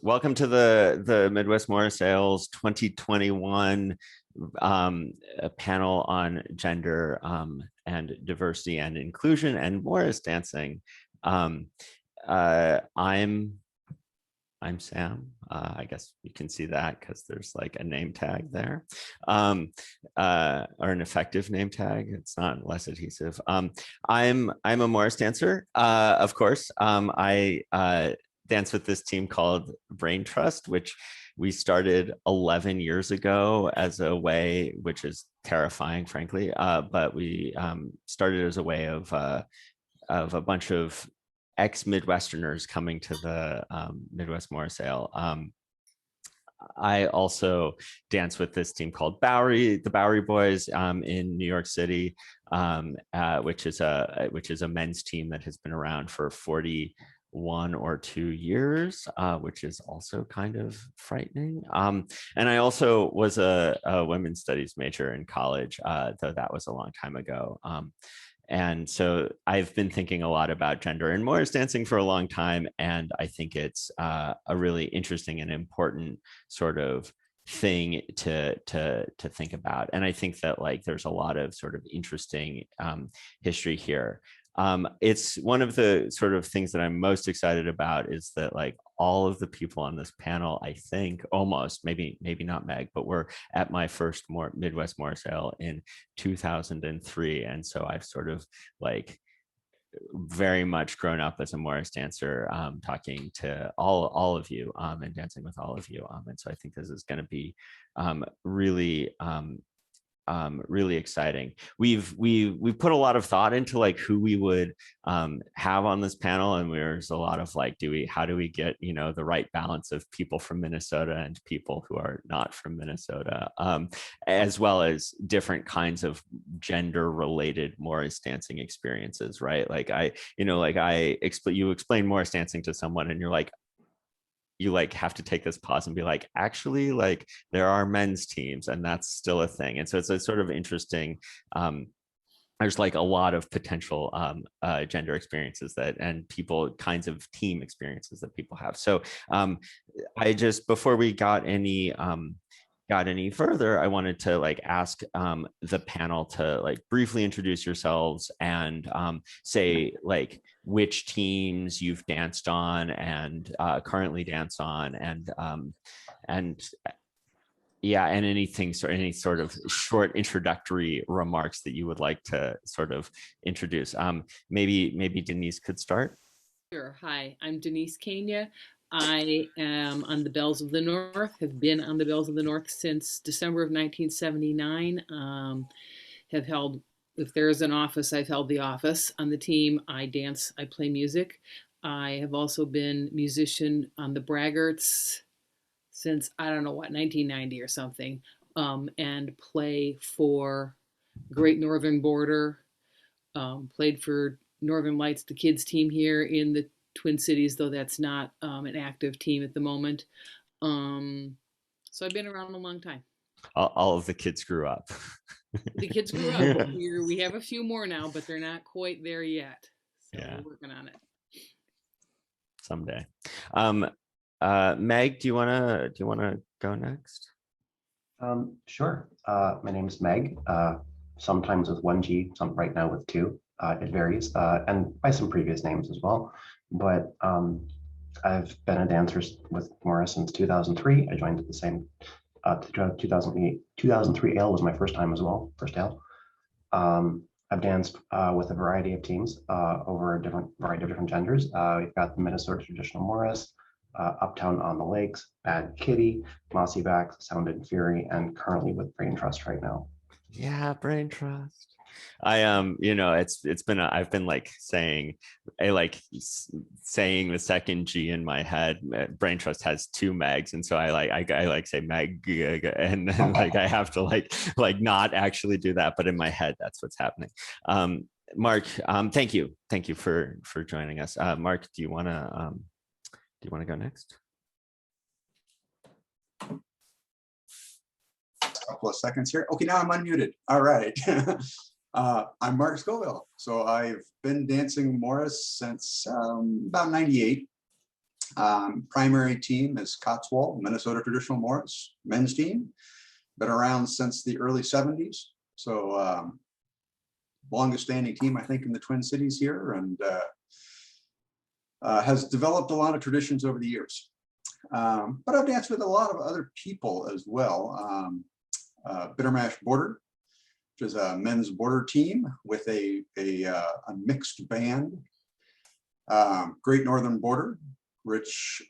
welcome to the Midwest Morris Sales 2021 panel on gender and diversity and inclusion and Morris dancing. I'm Sam. I guess you can see that because there's like a name tag there, or an effective name tag. It's not less adhesive. I'm a Morris dancer, of course. I dance with this team called Brain Trust, which we started 11 years ago as a way, which is terrifying, frankly, but we started as a way of a bunch of ex-Midwesterners coming to the Midwest Morris Sale. I also dance with this team called Bowery, the Bowery Boys, in New York City, which is a men's team that has been around for 41 or 2 years, which is also kind of frightening. And I also was a women's studies major in college, though that was a long time ago. And so I've been thinking a lot about gender and Morris dancing for a long time. And I think it's a really interesting and important sort of thing to think about. And I think that like there's a lot of sort of interesting history here. It's one of the sort of things that I'm most excited about is that like all of the people on this panel, I think almost, maybe not Meg, but we're at my first Midwest Morris Sale in 2003. And so I've sort of like very much grown up as a Morris dancer, talking to all of you and dancing with all of you. And so I think this is going to be really exciting. We've put a lot of thought into like who we would have on this panel, and there's a lot of like, how do we get the right balance of people from Minnesota and people who are not from Minnesota, as well as different kinds of gender related Morris dancing experiences, right? Like you explain Morris dancing to someone and you're like, you like have to take this pause and be like, actually, like there are men's teams and that's still a thing. And so it's a sort of interesting, there's like a lot of potential gender experiences and kinds of team experiences that people have. So I just, before we got any further, I wanted to like ask the panel to like briefly introduce yourselves and say like which teams you've danced on and currently dance on, and anything, any sort of short introductory remarks that you would like to sort of introduce. Maybe Denise could start. Sure. Hi, I'm Denise Kania. I am on the Bells of the North, have been on the Bells of the North since December of 1979. Have held, if there is an office, I've held the office. On the team, I dance, I play music. I have also been musician on the Braggarts since, I don't know what, 1990 or something, and play for Great Northern Border, played for Northern Lights, the kids team here in the Twin Cities, though that's not an active team at the moment. So I've been around a long time. All of the kids grew up. The kids grew up. We have a few more now, but they're not quite there yet. So yeah, we're working on it. Someday. Meg, do you wanna go next? Sure. My name is Meg. Sometimes with one G, right now with two. It varies, and by some previous names as well. But I've been a dancer with Morris since 2003. I joined at the same 2003 Ale was my first time as well, first Ale. I've danced with a variety of teams over a variety of different genders. We've got the Minnesota Traditional Morris, Uptown on the Lakes, Bad Kitty, Mossy Backs, Sound and Fury, and currently with Brain Trust right now. Yeah, Brain Trust. I've been like saying the second G in my head. Brain Trust has two Megs, and so I like say Meg, and then like I have to like not actually do that, but in my head that's what's happening. Marc, thank you for joining us. Marc, do you want to go next? Couple of seconds here. Okay, now I'm unmuted. All right. I'm Marc Scovill. So I've been dancing Morris since about 98. Primary team is Cotswold, Minnesota Traditional Morris men's team. Been around since the early 70s. So longest standing team, I think, in the Twin Cities here, and has developed a lot of traditions over the years. But I've danced with a lot of other people as well. Bittermash Border, which is a men's border team with a mixed band. Great Northern Border, which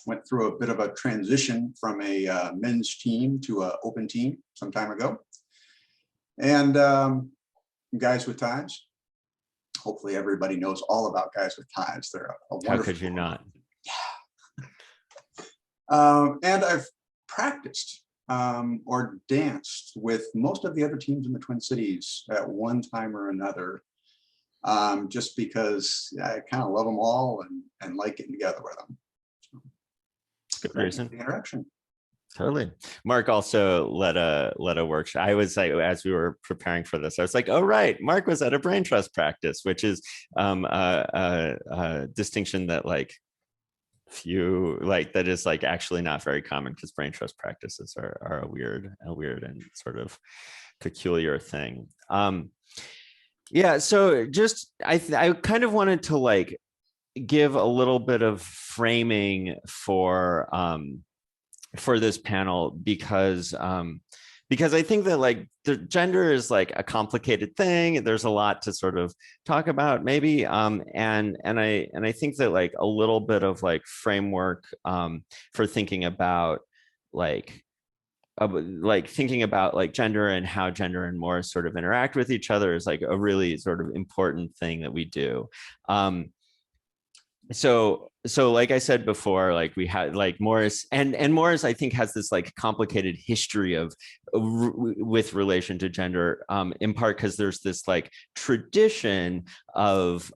went through a bit of a transition from a men's team to an open team some time ago. And Guys with Ties. Hopefully everybody knows all about Guys with Ties. They're a wonderful. How could you not? And I've practiced or danced with most of the other teams in the Twin Cities at one time or another, just because I kind of love them all and like getting together with them. Good reason. The interaction. Totally. Marc also led a workshop. I was like, as we were preparing for this, I was like, oh, right. Marc was at a brain trust practice, which is a distinction that like few like that is like actually not very common, because brain trust practices are a weird and sort of peculiar thing. Yeah. So just I kind of wanted to like give a little bit of framing for this panel, because I think that like the gender is like a complicated thing. There's a lot to sort of talk about maybe. And I think that like a little bit of like framework for thinking about thinking about like gender and how gender and Morris sort of interact with each other is like a really sort of important thing that we do. So like I said before, like we had like Morris and Morris, I think, has this like complicated history of with relation to gender, in part because there's this like tradition of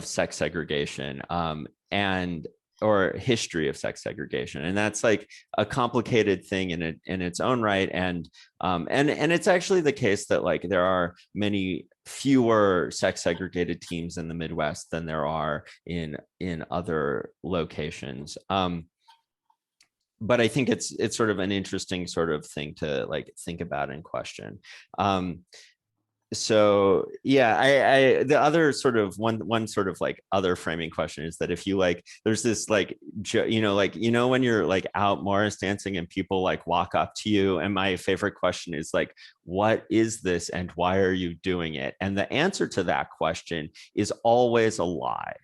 sex segregation or history of sex segregation, and that's like a complicated thing in its own right. And it's actually the case that like there are many fewer sex segregated teams in the Midwest than there are in other locations. But I think it's sort of an interesting sort of thing to like think about and question. So yeah, I the other sort of one sort of like other framing question is that if you like, there's this like, when you're like out Morris dancing and people like walk up to you, and my favorite question is like, what is this and why are you doing it? And the answer to that question is always a lie.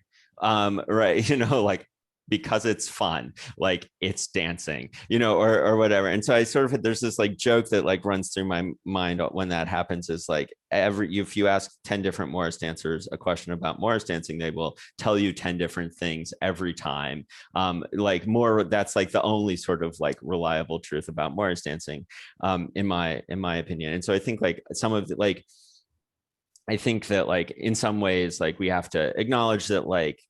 Right, like, because it's fun, like it's dancing, or whatever. And so I sort of, there's this like joke that like runs through my mind when that happens, is like if you ask 10 different Morris dancers a question about Morris dancing, they will tell you 10 different things every time. That's like the only sort of like reliable truth about Morris dancing, in my opinion. And so I think like some of the, like, I think that like in some ways, like we have to acknowledge that like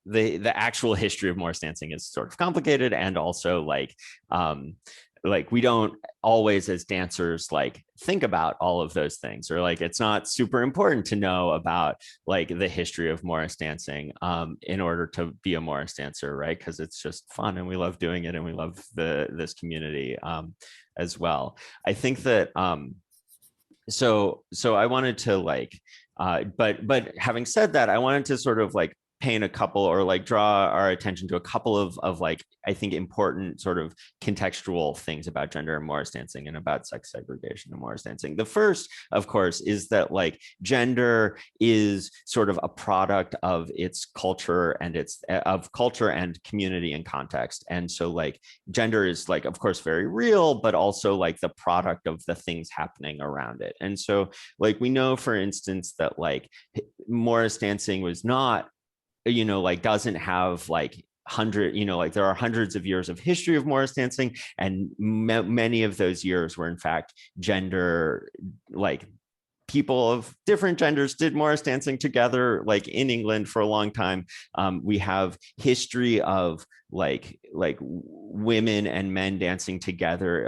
the actual history of Morris dancing is sort of complicated, and also like we don't always as dancers like think about all of those things, or like it's not super important to know about like the history of Morris dancing in order to be a Morris dancer, right? Because it's just fun and we love doing it and we love this community as well. I think that so I wanted to like but having said that, I wanted to sort of like paint a couple, or like draw our attention to a couple of like, I think, important sort of contextual things about gender and Morris dancing and about sex segregation and Morris dancing. The first, of course, is that like gender is sort of a product of its culture and community and context. And so like gender is like, of course, very real, but also like the product of the things happening around it. And so like we know, for instance, that like Morris dancing was not, like doesn't have like there are hundreds of years of history of Morris dancing, and many of those years were in fact gender, like people of different genders did Morris dancing together, like in England for a long time. We have history of like women and men dancing together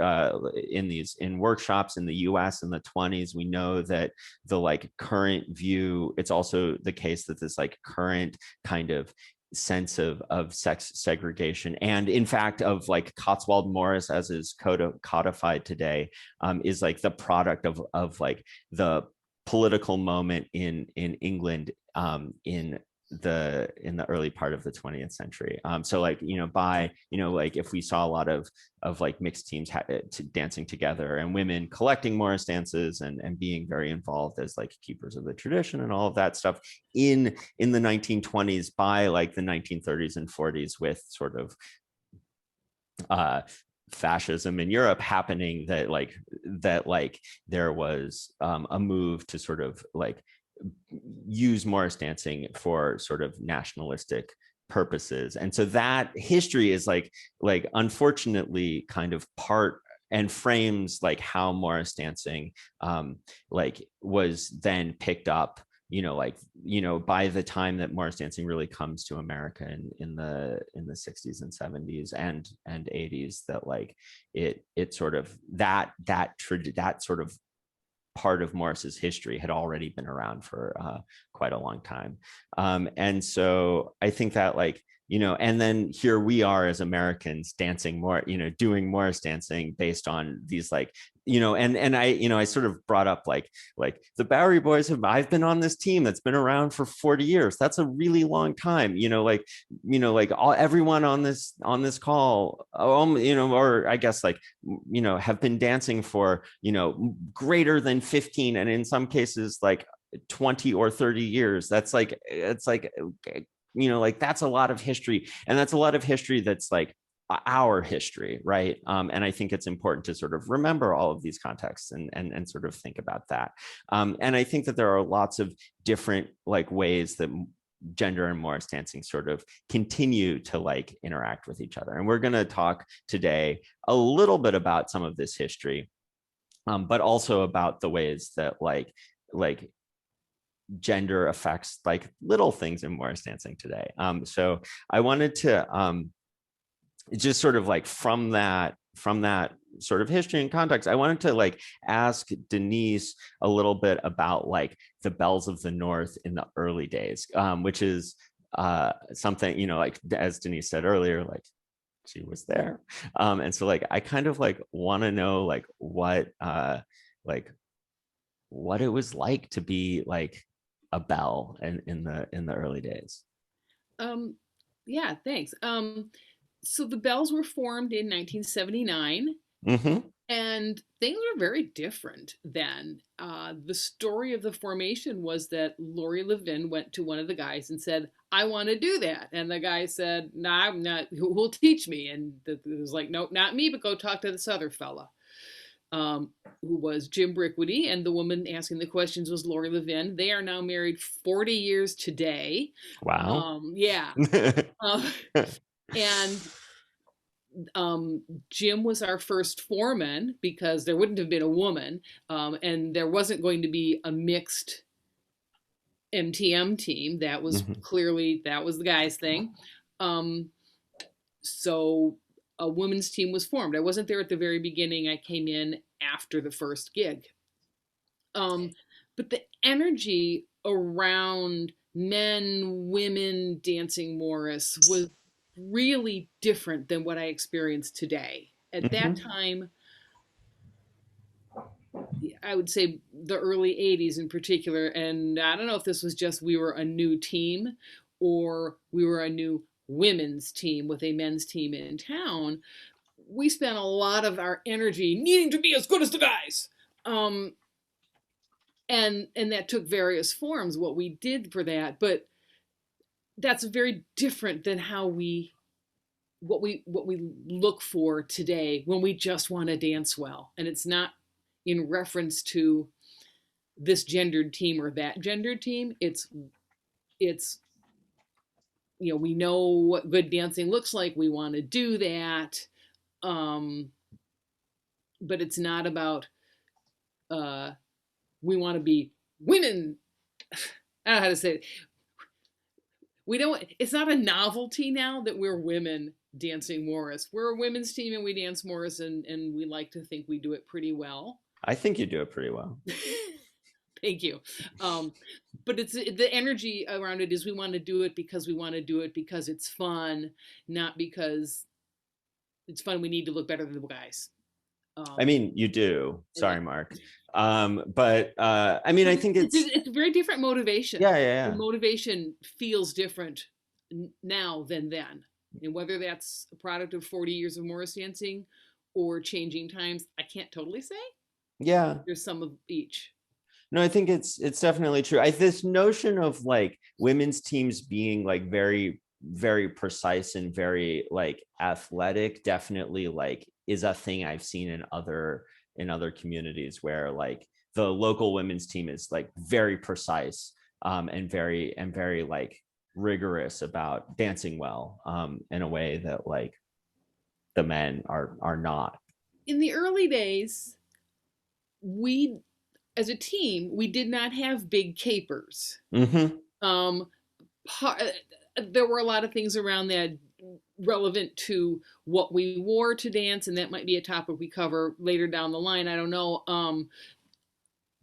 in workshops in the US in the 20s. We know that the like current view, it's also the case that this like current kind of sense of sex segregation, and in fact of like Cotswold Morris as is codified today, is like the product of like the political moment in England in the early part of the 20th century. So like, like if we saw a lot of like mixed teams dancing together and women collecting Morris dances and being very involved as like keepers of the tradition and all of that stuff in the 1920s, by like the 1930s and 40s, with sort of fascism in Europe happening, that there was a move to sort of like use Morris dancing for sort of nationalistic purposes. And so that history is like unfortunately kind of part and frames like how Morris dancing like was then picked up, by the time that Morris dancing really comes to America in the 60s and 70s and 80s, that like it sort of that sort of part of Morris's history had already been around for quite a long time. And so I think that like, and then here we are as Americans dancing more, doing Morris dancing based on these like, and I sort of brought up like the Bowery Boys I've been on this team that's been around for 40 years. That's a really long time, everyone on this call, or I guess like, have been dancing for, greater than 15, and in some cases like 20 or 30 years. That's like, it's like, like that's a lot of history, and that's a lot of history that's like our history, right? And I think it's important to sort of remember all of these contexts and sort of think about that. And I think that there are lots of different like ways that gender and Morris dancing sort of continue to like interact with each other. And we're going to talk today a little bit about some of this history, but also about the ways that like gender affects like little things in Morris dancing today. So I wanted to just sort of like from that sort of history and context, I wanted to like ask Denise a little bit about like the Belles of the North in the early days, which is something, like as Denise said earlier, like she was there. And so like I kind of like want to know like what it was like to be like a belle in the early days. Yeah, thanks. So the Belles were formed in 1979, and things were very different then. The story of the formation was that Laurie Levin went to one of the guys and said, "I want to do that," and the guy said, "No, I'm not. Who will teach me?" And it was like, "No, not me, but go talk to this other fella." Who was Jim Brickwitty, and the woman asking the questions was Laurie Levin. They are now married 40 years today. Wow. Yeah. And Jim was our first foreman because there wouldn't have been a woman, and there wasn't going to be a mixed MTM team. That was clearly, that was the guy's thing. So a women's team was formed. I wasn't there at the very beginning. I came in after the first gig. But the energy around men, women dancing Morris was really different than what I experienced today. At that time, I would say the early 80s in particular, and I don't know if this was just we were a new team or we were a new women's team with a men's team in town, we spent a lot of our energy needing to be as good as the guys. And that took various forms, what we did for that, but that's very different than how what we look for today when we just want to dance well. And it's not in reference to this gendered team or that gendered team. It's we know what good dancing looks like. We want to do that. But it's not about, we want to be women, I don't know how to say it. It's not a novelty now that we're women dancing Morris. We're a women's team and we dance Morris, and we like to think we do it pretty well. I think you do it pretty well. Thank you. But it's the energy around it is we want to do it because we want to do it because it's fun, not because it's fun. We need to look better than the guys. I mean, you do. Sorry, Marc. But I mean, I think it's a very different motivation. Yeah. The motivation feels different now than then. And whether that's a product of 40 years of Morris dancing or changing times, I can't totally say. Yeah. There's some of each. No, I think it's definitely true. This notion of like women's teams being like very, very precise and very like athletic definitely like is a thing I've seen in other communities where like the local women's team is like very precise and very like rigorous about dancing well in a way that like the men are not. In the early days, we as a team, we did not have big capers. Mm-hmm. There were a lot of things around that relevant to what we wore to dance, and that might be a topic we cover later down the line. I don't know.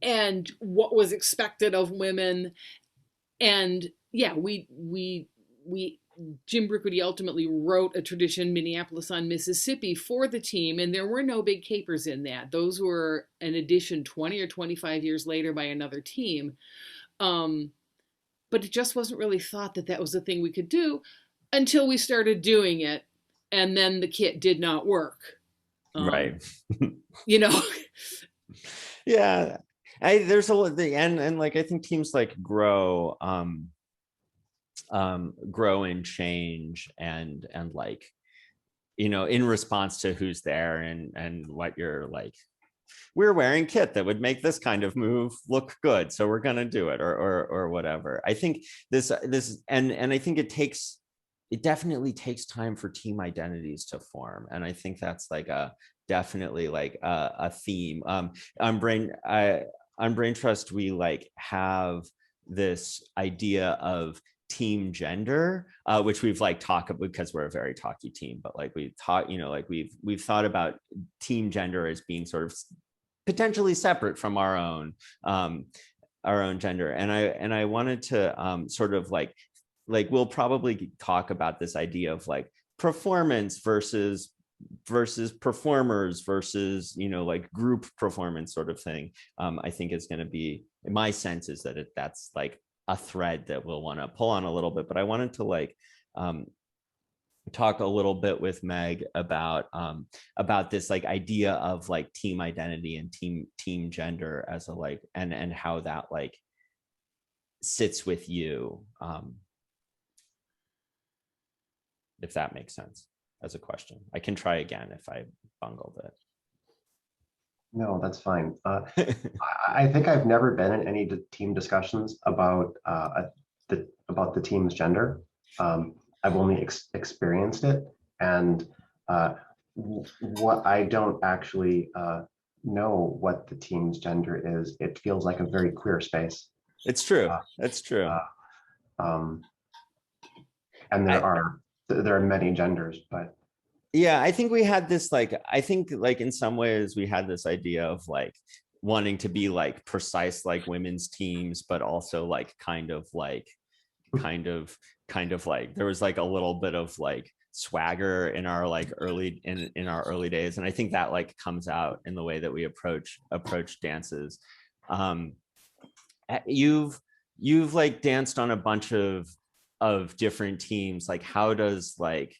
And what was expected of women, and yeah, we Jim Brickwoody ultimately wrote a tradition, Minneapolis on Mississippi, for the team, and there were no big capers in that. Those were an addition 20 or 25 years later by another team. But it just wasn't really thought that was a thing we could do until we started doing it, and then the kit did not work. Right. You know? Yeah. There's a lot, and like I think teams like grow and change and like, you know, in response to who's there and what you're like, we're wearing kit that would make this kind of move look good, so we're gonna do it or whatever. I think this and I think it definitely takes time for team identities to form, and I think that's like definitely like a theme. On Brain Trust, we like have this idea of team gender, which we've like talked about because we're a very talky team, but like we've taught, you know, like we've thought about team gender as being sort of potentially separate from our own gender. And I wanted to sort of like we'll probably talk about this idea of like performance versus performers versus, you know, like group performance sort of thing. I think is going to be, my sense is that that's like a thread that we'll want to pull on a little bit, but I wanted to like talk a little bit with Megg about this like idea of like team identity and team gender as a like and how that like sits with you, if that makes sense as a question. I can try again if I bungled it. No, that's fine. I think I've never been in any team discussions about the team's gender. I've only experienced it, and what I don't actually know what the team's gender is. It feels like a very queer space. It's true. It's true. And there are many genders, but. Yeah, I think we had this like, I think like in some ways we had this idea of like wanting to be like precise like women's teams, but also like kind of like there was like a little bit of like swagger in our like early in our early days, and I think that like comes out in the way that we approach dances. You've like danced on a bunch of different teams. Like how does like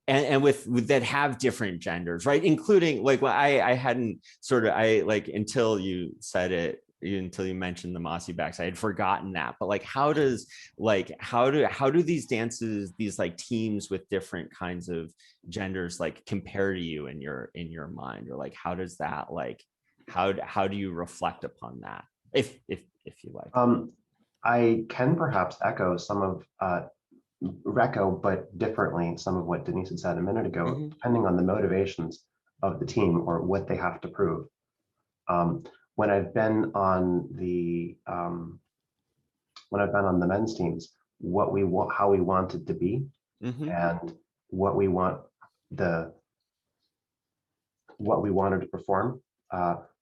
and with that have different genders, right? Including like, well, I hadn't sort of, until you said it, until you mentioned the Mossy Backs, I had forgotten that. But like, how do these dances, these like teams with different kinds of genders, like compare to you in your mind? Or like, how does that like, how do you reflect upon that? If you like. I can perhaps echo some of, but differently, some of what Denise had said a minute ago, depending on the motivations of the team or what they have to prove. when I've been on the men's teams, what we want, how we want it to be, and what we want what we wanted to perform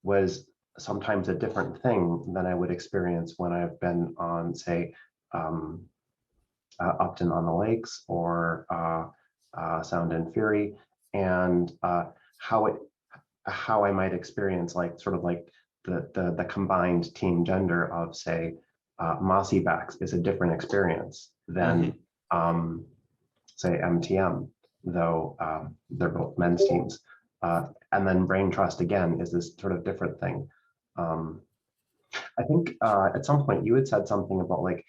was sometimes a different thing than I would experience when I've been on, say, Upton on the Lakes or Sound and Fury, and how I might experience like sort of like the combined team gender of, say, Mossy Backs is a different experience than say MTM, though they're both men's teams. And then Brain Trust again is this sort of different thing. I think at some point you had said something about like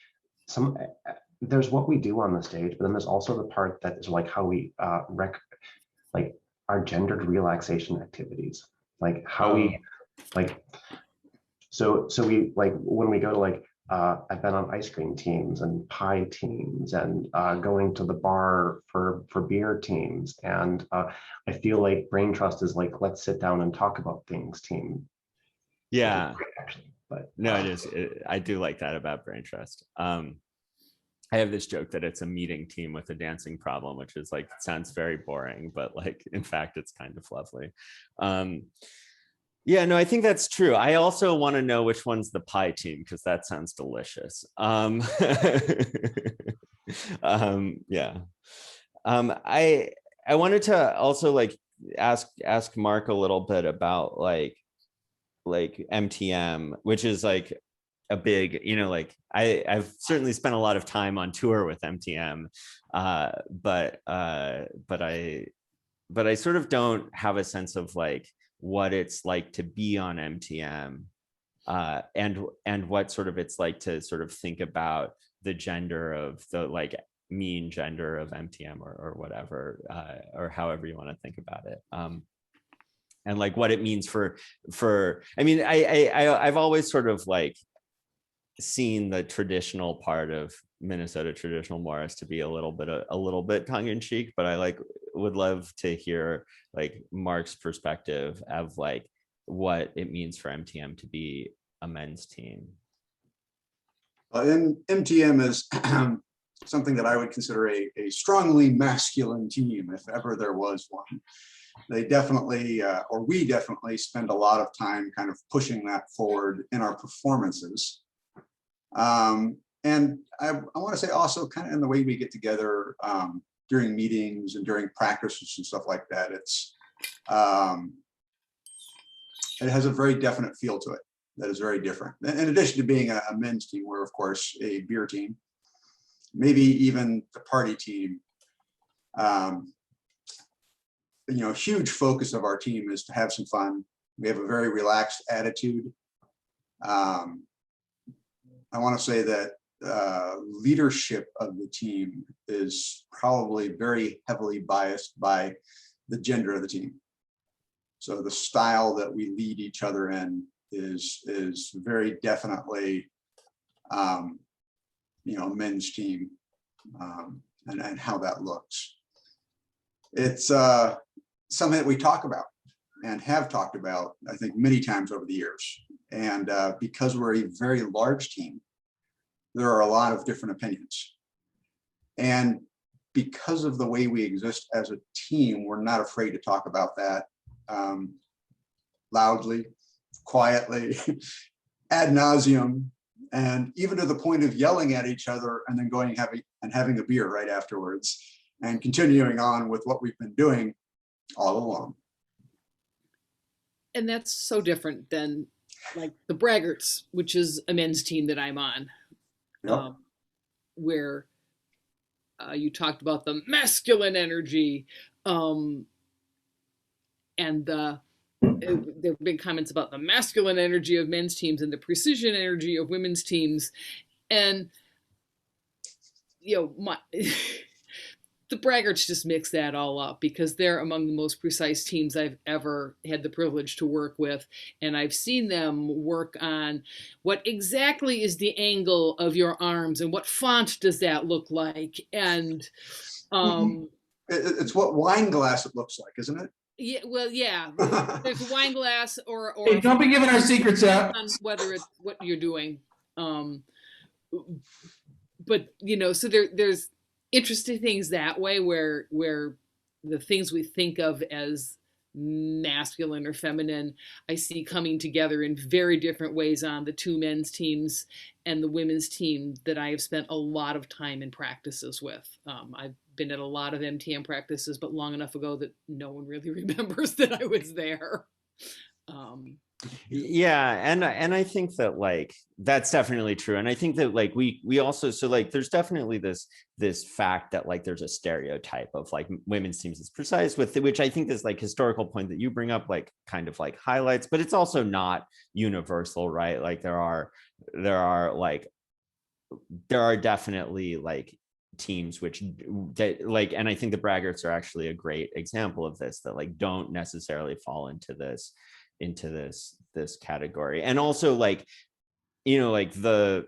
there's what we do on the stage, but then there's also the part that is like how we like our gendered relaxation activities, like how we like. So we like when we go to like I've been on ice cream teams and pie teams and going to the bar for beer teams, and I feel like Brain Trust is like, let's sit down and talk about things team. Yeah, actually, but no, it is. I do like that about Brain Trust. I have this joke that it's a meeting team with a dancing problem, which is like, it sounds very boring, but like, in fact, it's kind of lovely. Yeah, no, I think that's true. I also want to know which one's the pie team, because that sounds delicious. Yeah. I wanted to also like ask Marc a little bit about like MTM, which is like a big, you know, like I've certainly spent a lot of time on tour with MTM, but I sort of don't have a sense of like what it's like to be on MTM, and what sort of it's like to sort of think about the gender of the like mean gender of MTM or whatever, or however you want to think about it. And like what it means for I mean, I've always sort of like seen the traditional part of Minnesota traditional Morris to be a little bit tongue-in-cheek, but I like would love to hear like Marc's perspective of like what it means for MTM to be a men's team. And MTM is something that I would consider a strongly masculine team, if ever there was one. They definitely, or we definitely spend a lot of time kind of pushing that forward in our performances. And I want to say also kind of in the way we get together during meetings and during practices and stuff like that, it has a very definite feel to it that is very different. In addition to being a men's team, we're of course a beer team, maybe even the party team. You know, a huge focus of our team is to have some fun. We have a very relaxed attitude. I want to say that leadership of the team is probably very heavily biased by the gender of the team. So the style that we lead each other in is very definitely, you know, men's team, and how that looks. It's something that we talk about and have talked about, I think, many times over the years. And because we're a very large team, there are a lot of different opinions. And because of the way we exist as a team, we're not afraid to talk about that loudly, quietly, ad nauseum, and even to the point of yelling at each other and then going and having a beer right afterwards and continuing on with what we've been doing all along. And that's so different than like the Braggarts, which is a men's team that I'm on. Yep. Where you talked about the masculine energy, and there have been comments about the masculine energy of men's teams and the precision energy of women's teams, and you know, the Braggarts just mix that all up because they're among the most precise teams I've ever had the privilege to work with. And I've seen them work on what exactly is the angle of your arms and what font does that look like. And it's what wine glass it looks like, isn't it? Yeah, well, yeah. There's a wine glass or Hey, don't be giving our secrets out. on whether it's what you're doing. But so there's interesting things that way where the things we think of as masculine or feminine, I see coming together in very different ways on the two men's teams and the women's team that I have spent a lot of time in practices with. I've been at a lot of MTM practices, but long enough ago that no one really remembers that I was there. Yeah, and I think that like that's definitely true, and I think that like we also, so like there's definitely this fact that like there's a stereotype of like women's teams is precise with, which I think is like historical point that you bring up like kind of like highlights, but it's also not universal, right? Like there are definitely like teams which that like, and I think the braggarts are actually a great example of this, that like don't necessarily fall into this category. And also like like the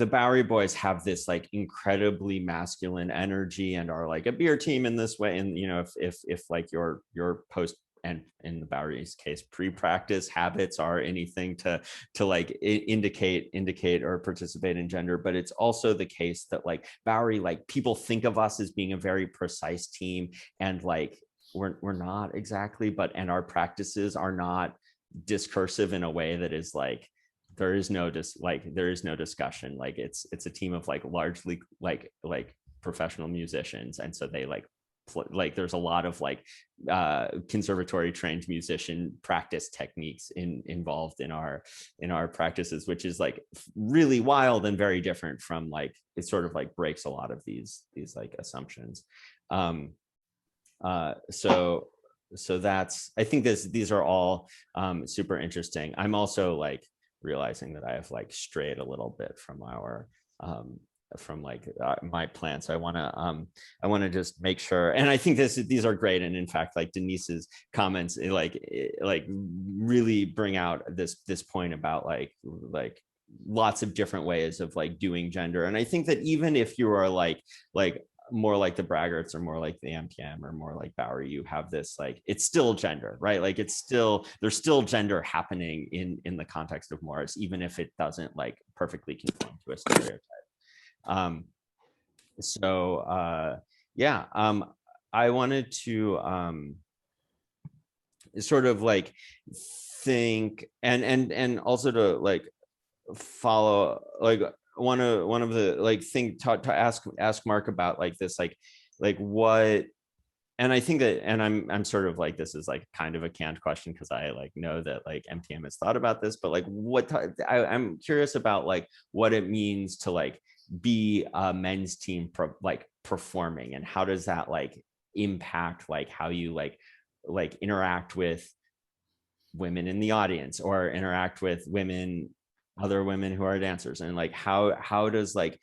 Bowery Boys have this like incredibly masculine energy and are like a beer team in this way, and if like your post, and in the Bowery's case pre-practice habits are anything to like indicate or participate in gender. But it's also the case that like Bowery, like people think of us as being a very precise team, and like we're not exactly, and our practices are not discursive in a way that is like there is no discussion. Like it's a team of like largely like professional musicians, and so they like there's a lot of like conservatory trained musician practice techniques involved in our practices, which is like really wild and very different from like, it sort of like breaks a lot of these like assumptions. So that's, I think these are all super interesting. I'm also like realizing that I have like strayed a little bit from our my plan. So I want to just make sure, and I think these are great. And in fact, like Denise's comments, like really bring out this point about like lots of different ways of like doing gender. And I think that even if you are like more like the braggarts or more like the MTM or more like Bowery, you have this like, it's still gender, right? Like there's still gender happening in the context of Morris, even if it doesn't like perfectly conform to a stereotype. I wanted to sort of like think and also to like follow like one of the like thing to ask Marc about like this like what, and I think that, and I'm sort of like, this is like kind of a canned question because I like know that like MTM has thought about this, but like I'm curious about like what it means to like be a men's team performing, and how does that like impact like how you like interact with women in the audience or interact with other women who are dancers, and like how does like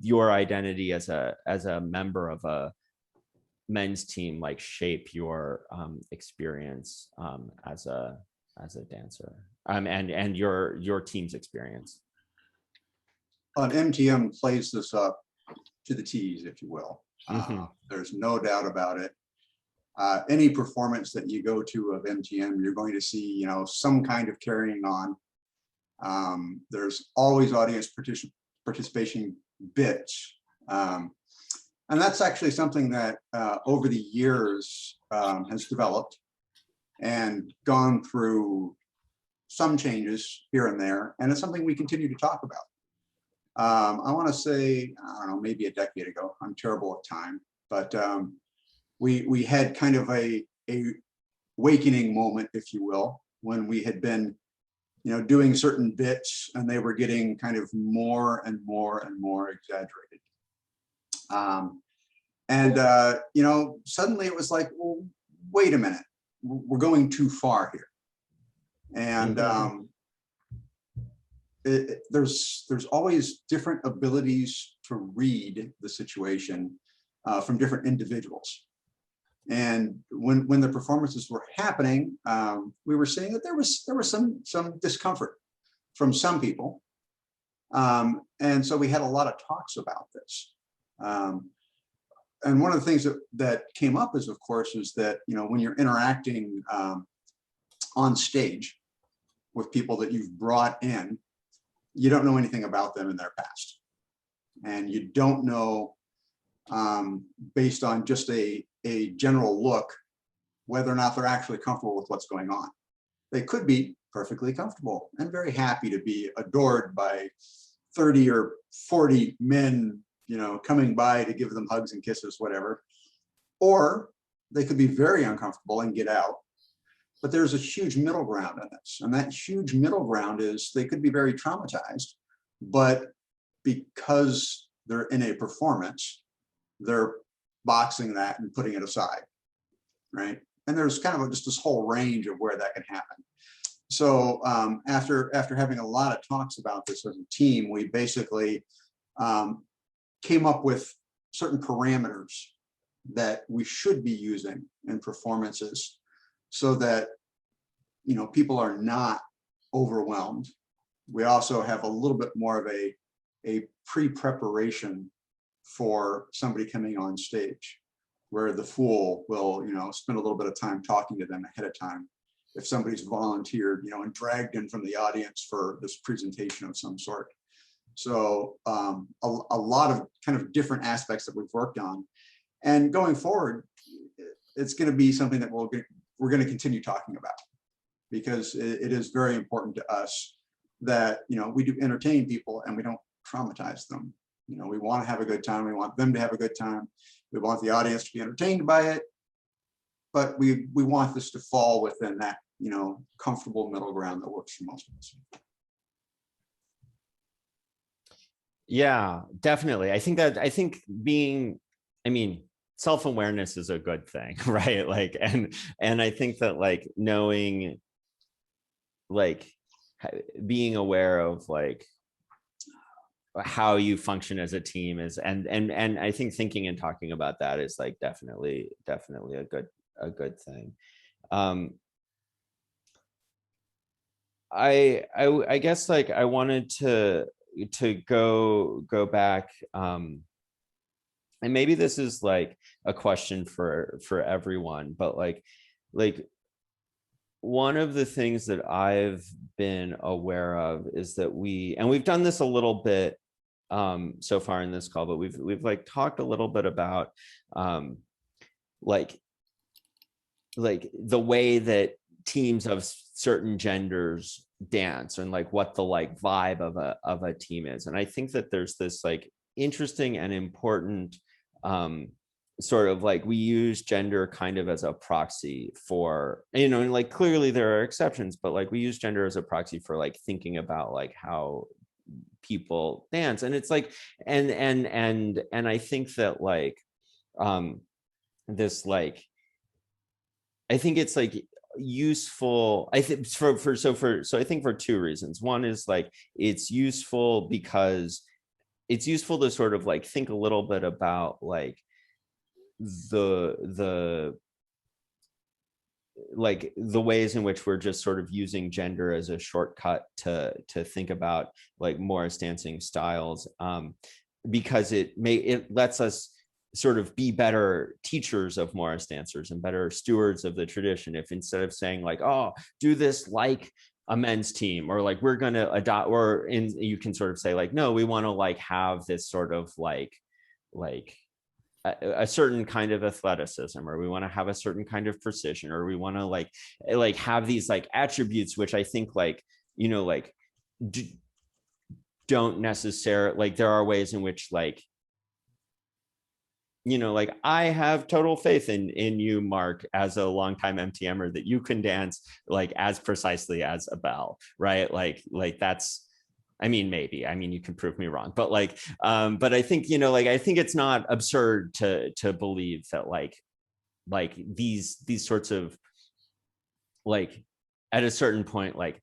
your identity as a member of a men's team like shape your experience as a dancer and your team's experience? MTM plays this up to the T's, if you will. There's no doubt about it. Any performance that you go to of MTM, you're going to see, some kind of carrying on. There's always audience participation bits. And that's actually something that over the years has developed and gone through some changes here and there. And it's something we continue to talk about. I want to say, I don't know, maybe a decade ago, I'm terrible at time, but we had kind of a awakening moment, if you will, when we had been doing certain bits and they were getting kind of more and more and more exaggerated. Suddenly it was like, well, wait a minute, we're going too far here. And there's always different abilities to read the situation from different individuals. And when the performances were happening, we were seeing that there was some discomfort from some people. And so we had a lot of talks about this. and one of the things that came up is, of course, is that, you know, when you're interacting on stage with people that you've brought in, you don't know anything about them in their past. And you don't know, based on just a general look, whether or not they're actually comfortable with what's going on. They could be perfectly comfortable and very happy to be adored by 30 or 40 men, you know, coming by to give them hugs and kisses, whatever. Or they could be very uncomfortable and get out. But there's a huge middle ground in this. And that huge middle ground is they could be very traumatized, but because they're in a performance, they're boxing that and putting it aside, right? And there's kind of just this whole range of where that can happen. So after having a lot of talks about this as a team, we basically came up with certain parameters that we should be using in performances so that, you know, people are not overwhelmed. We also have a little bit more of a pre-preparation for somebody coming on stage, where the fool will, you know, spend a little bit of time talking to them ahead of time. If somebody's volunteered, you know, and dragged in from the audience for this presentation of some sort. So a lot of kind of different aspects that we've worked on. And going forward, it's going to be something that we're going to continue talking about, because it is very important to us that, you know, we do entertain people and we don't traumatize them. You know, we want to have a good time. We want them to have a good time. We want the audience to be entertained by it. But we want this to fall within that, you know, comfortable middle ground that works for most of us. Yeah, definitely. I think being, I mean, self-awareness is a good thing, right? Like, and I think that, like, knowing, like, being aware of, like, how you function as a team is, and I think thinking and talking about that is, like, definitely a good thing. I guess, like, I wanted to go back, and maybe this is, like, a question for everyone, but like one of the things that I've been aware of is that we've done this a little bit so far in this call, but we've like talked a little bit about like the way that teams of certain genders dance, and like what the, like, vibe of a team is. And I think that there's this, like, interesting and important sort of, like, we use gender kind of as a proxy for, you know, and, like, clearly there are exceptions, but, like, we use gender as a proxy for, like, thinking about, like, how people dance. And it's like, and I think that, like, this, like, I think it's, like, useful, I think so I think for two reasons. One is, like, it's useful because it's useful to sort of, like, think a little bit about, like, the ways in which we're just sort of using gender as a shortcut to think about, like, Morris dancing styles, because it lets us sort of be better teachers of Morris dancers and better stewards of the tradition, if instead of saying, like, oh, do this like a men's team, or, like, we're going to adopt, or you can sort of say, like, no, we want to, like, have this sort of like a certain kind of athleticism, or we want to have a certain kind of precision, or we want to like have these, like, attributes, which I think, like, you know, like, don't necessarily, like, there are ways in which, like, you know, like, I have total faith in you, Marc, as a longtime MTMer, that you can dance, like, as precisely as a bell, right? Like that's, I mean, maybe, I mean, you can prove me wrong, but, like, but I think, you know, like, I think it's not absurd to believe that, like these sorts of, like, at a certain point, like,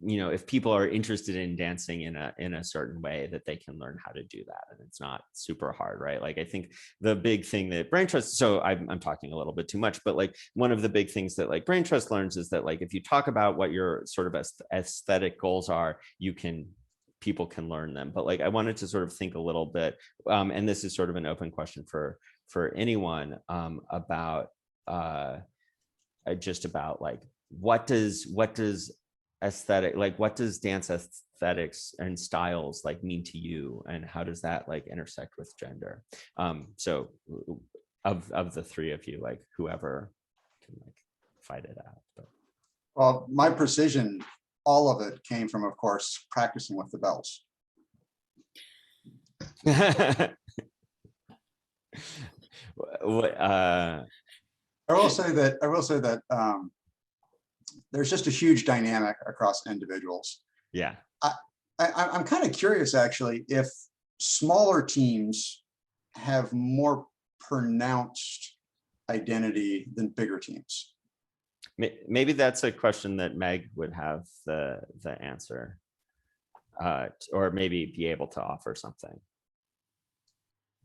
you know, if people are interested in dancing in a certain way, that they can learn how to do that, and it's not super hard, right? Like, I think the big thing that Brain Trust, so I'm talking a little bit too much, but, like, one of the big things that, like, Brain Trust learns is that, like, if you talk about what your sort of aesthetic goals are, you can people can learn them. But like I wanted to sort of think a little bit, and this is sort of an open question for anyone, about just about like what does aesthetic, like what does dance aesthetics and styles like mean to you, and how does that like intersect with gender? So of the three of you, like whoever can like fight it out. But. Well, my precision, all of it came from, of course, practicing with the bells. I will say that there's just a huge dynamic across individuals. Yeah. I'm kind of curious, actually, if smaller teams have more pronounced identity than bigger teams. Maybe that's a question that Meg would have the answer, or maybe be able to offer something.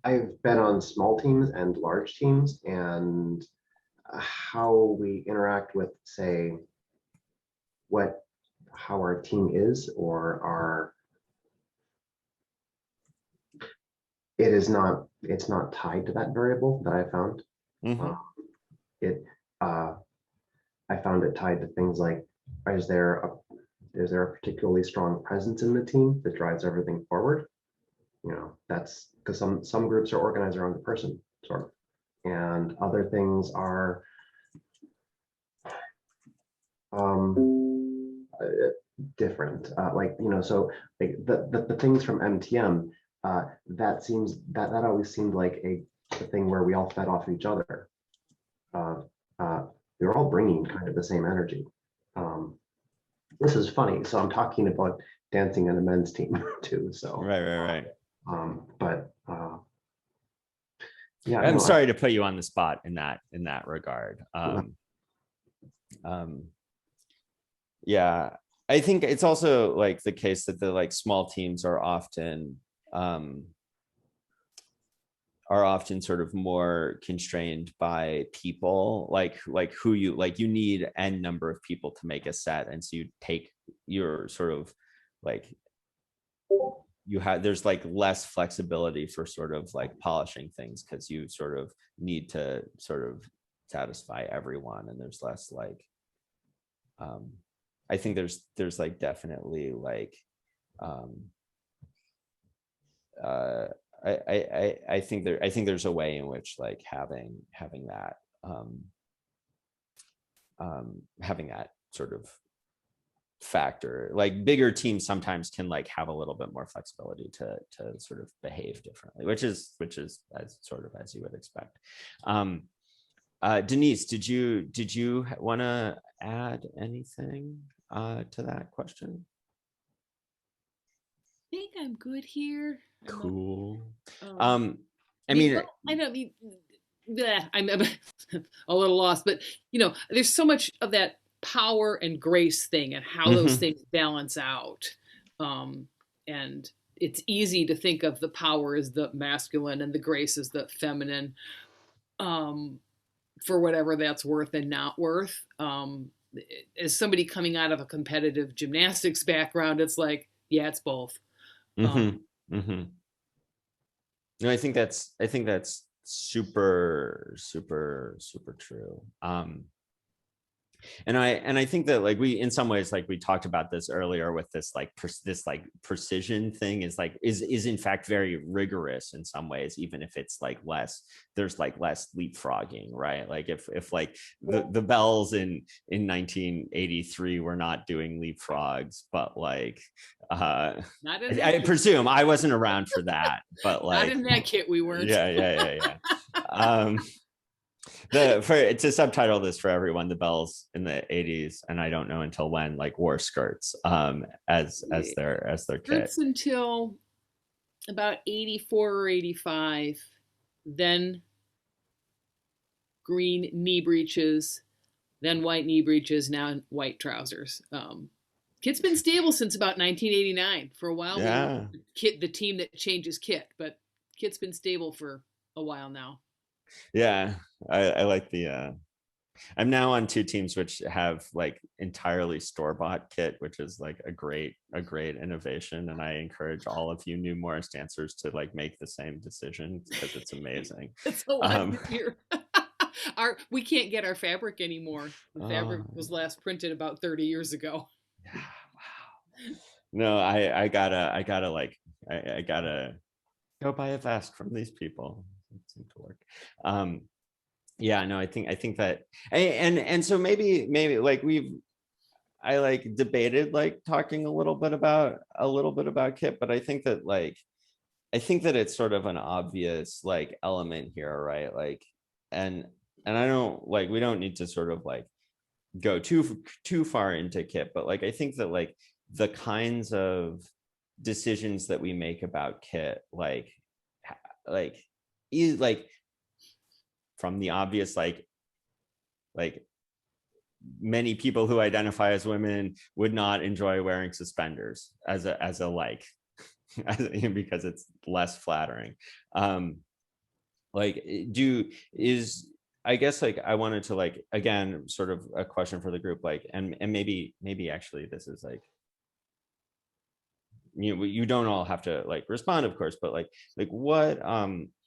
I've been on small teams and large teams, and how we interact with, say, how our team is, or it's not tied to that variable that I found. I found it tied to things like, is there a particularly strong presence in the team that drives everything forward? You know, that's because some groups are organized around the person, sort of, and other things are different. Like, you know, so like the things from MTM, that always seemed like a thing where we all fed off each other. We were all bringing kind of the same energy. This is funny. So I'm talking about dancing in a men's team too. So Right. But yeah, I'm sorry to put you on the spot in that regard. Yeah, I think it's also like the case that the like small teams are often sort of more constrained by people, like who you need n number of people to make a set, and so you take your sort of like there's like less flexibility for sort of like polishing things, because you sort of need to sort of satisfy everyone, and there's less like I think there's like definitely like I think there's a way in which like having that sort of factor, like bigger teams sometimes can like have a little bit more flexibility to sort of behave differently, which is as sort of as you would expect. Denise, did you want to add anything to that question? I think I'm good here. Cool. I mean, I'm a little lost, but you know, there's so much of that power and grace thing and how those things balance out. And it's easy to think of the power as the masculine and the grace as the feminine, for whatever that's worth and not worth. As somebody coming out of a competitive gymnastics background, it's like, yeah, it's both. No, I think that's super true. And I think that like we, in some ways, like we talked about this earlier with this like precision thing is in fact very rigorous in some ways, even if it's like there's like less leapfrogging, right? Like if like the bells in 1983 were not doing leapfrogs, but like I presume I wasn't around for that, but like not in that kit we weren't. Yeah. To subtitle this for everyone, the bells in the 80s, and I don't know until when, like wore skirts as their kit until about 84 or 85, then green knee breeches, then white knee breeches, now white trousers. Kit's been stable since about 1989. For a while, yeah. The team that changes kit, but kit's been stable for a while now. Yeah, I like the I'm now on 2 teams which have like entirely store-bought kit, which is like a great innovation. And I encourage all of you new Morris dancers to like make the same decision because it's amazing. It's a lot easier. We can't get our fabric anymore. The fabric was last printed about 30 years ago. Yeah, wow. No, I gotta like I gotta go buy a vest from these people. It seemed to work. Yeah, no, I think that, and so maybe like I like debated like talking a little bit about kit, but I think that it's sort of an obvious like element here, right? Like, and I don't like, we don't need to sort of like go too far into kit, but like I think that like the kinds of decisions that we make about kit, like is like from the obvious, like many people who identify as women would not enjoy wearing suspenders as a like because it's less flattering. I guess like I wanted to like, again, sort of a question for the group, like, and maybe actually this is like, you don't all have to like respond, of course, but like what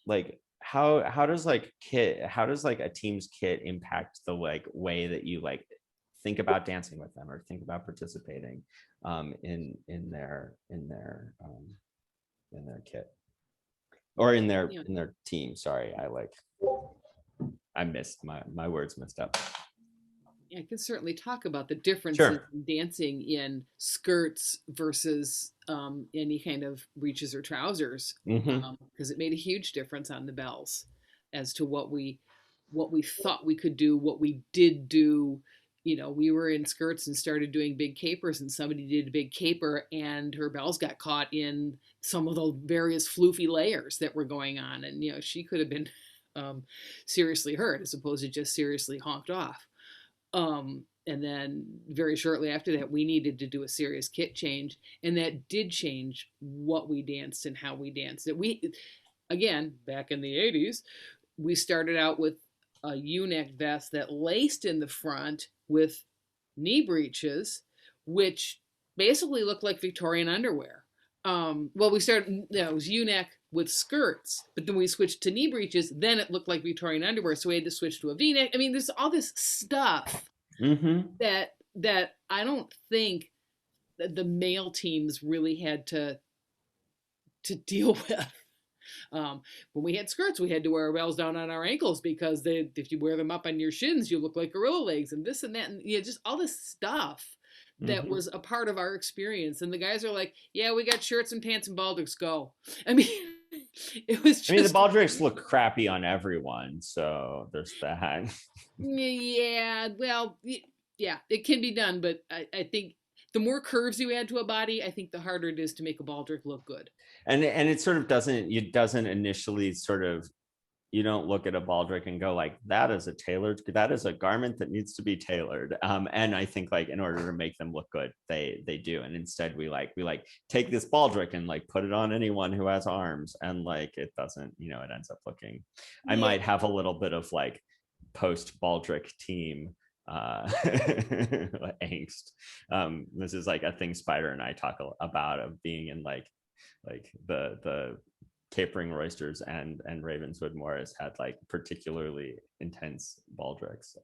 like how does like a team's kit impact the like way that you like think about dancing with them or think about participating in their kit or in their team? Sorry, I missed my words messed up. I can certainly talk about the differences in dancing in skirts versus any kind of breeches or trousers, because it made a huge difference on the bells as to what we thought we could do, what we did do. We were in skirts and started doing big capers, and somebody did a big caper and her bells got caught in some of the various floofy layers that were going on, and she could have been seriously hurt as opposed to just seriously honked off. And then very shortly after that, we needed to do a serious kit change, and that did change what we danced and how we danced. Again, back in the 80s, we started out with a U-neck vest that laced in the front with knee breeches, which basically looked like Victorian underwear. We started, it was U-neck with skirts, but then we switched to knee breeches, then it looked like Victorian underwear, so we had to switch to a V-neck. I mean, there's all this stuff that I don't think that the male teams really had to deal with. When we had skirts, we had to wear our bells down on our ankles because if you wear them up on your shins, you look like gorilla legs and this and that, and just all this stuff that was a part of our experience. And the guys are like, yeah, we got shirts and pants and baldricks, go. I mean, it was just, the baldricks look crappy on everyone, so there's that. Yeah, well, yeah, it can be done, but I think the more curves you add to a body, I think the harder it is to make a baldric look good. And it sort of doesn't initially sort of, you don't look at a baldric and go like, that is a garment that needs to be tailored. And I think like in order to make them look good, they do. And instead we take this baldric and like put it on anyone who has arms, and like it doesn't, it ends up looking, I might have a little bit of like post baldric team angst. This is like a thing Spider and I talk about, of being in like the Capering Roysters and Ravenswood Morris had like particularly intense baldricks.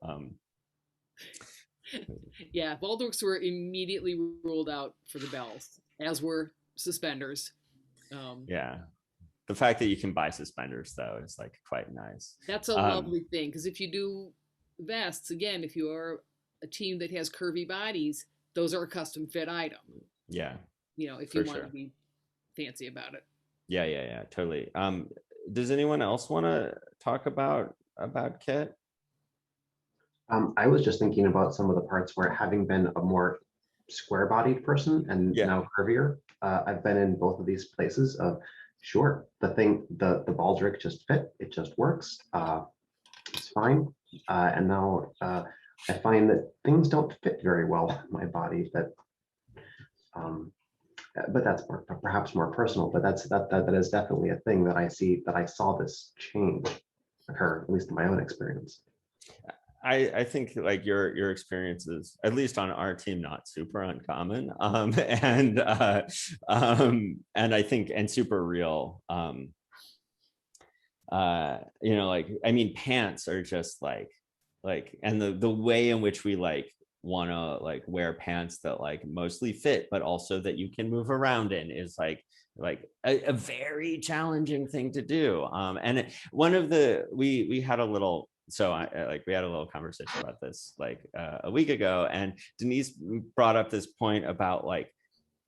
Yeah, baldricks were immediately ruled out for the bells, as were suspenders. Yeah, the fact that you can buy suspenders though is like quite nice. That's a lovely thing, because if you do vests, again, if you are a team that has curvy bodies, those are a custom fit item. Yeah, if you want to be fancy about it. Yeah, totally. Does anyone else want to talk about kit? I was just thinking about some of the parts where, having been a more square-bodied person and now curvier, I've been in both of these places of, sure, the baldric just fit, it just works, it's fine. And now I find that things don't fit very well in my body, but that's perhaps more personal, but that is definitely a thing that I saw this change occur, at least in my own experience. I think like your experiences, at least on our team, not super uncommon, and I think and super real. You know, like I mean, pants are just like and the way in which we like want to like wear pants that like mostly fit, but also that you can move around in is like a very challenging thing to do. And one of the we had a little. So we had a little conversation about this like a week ago, and Denise brought up this point about like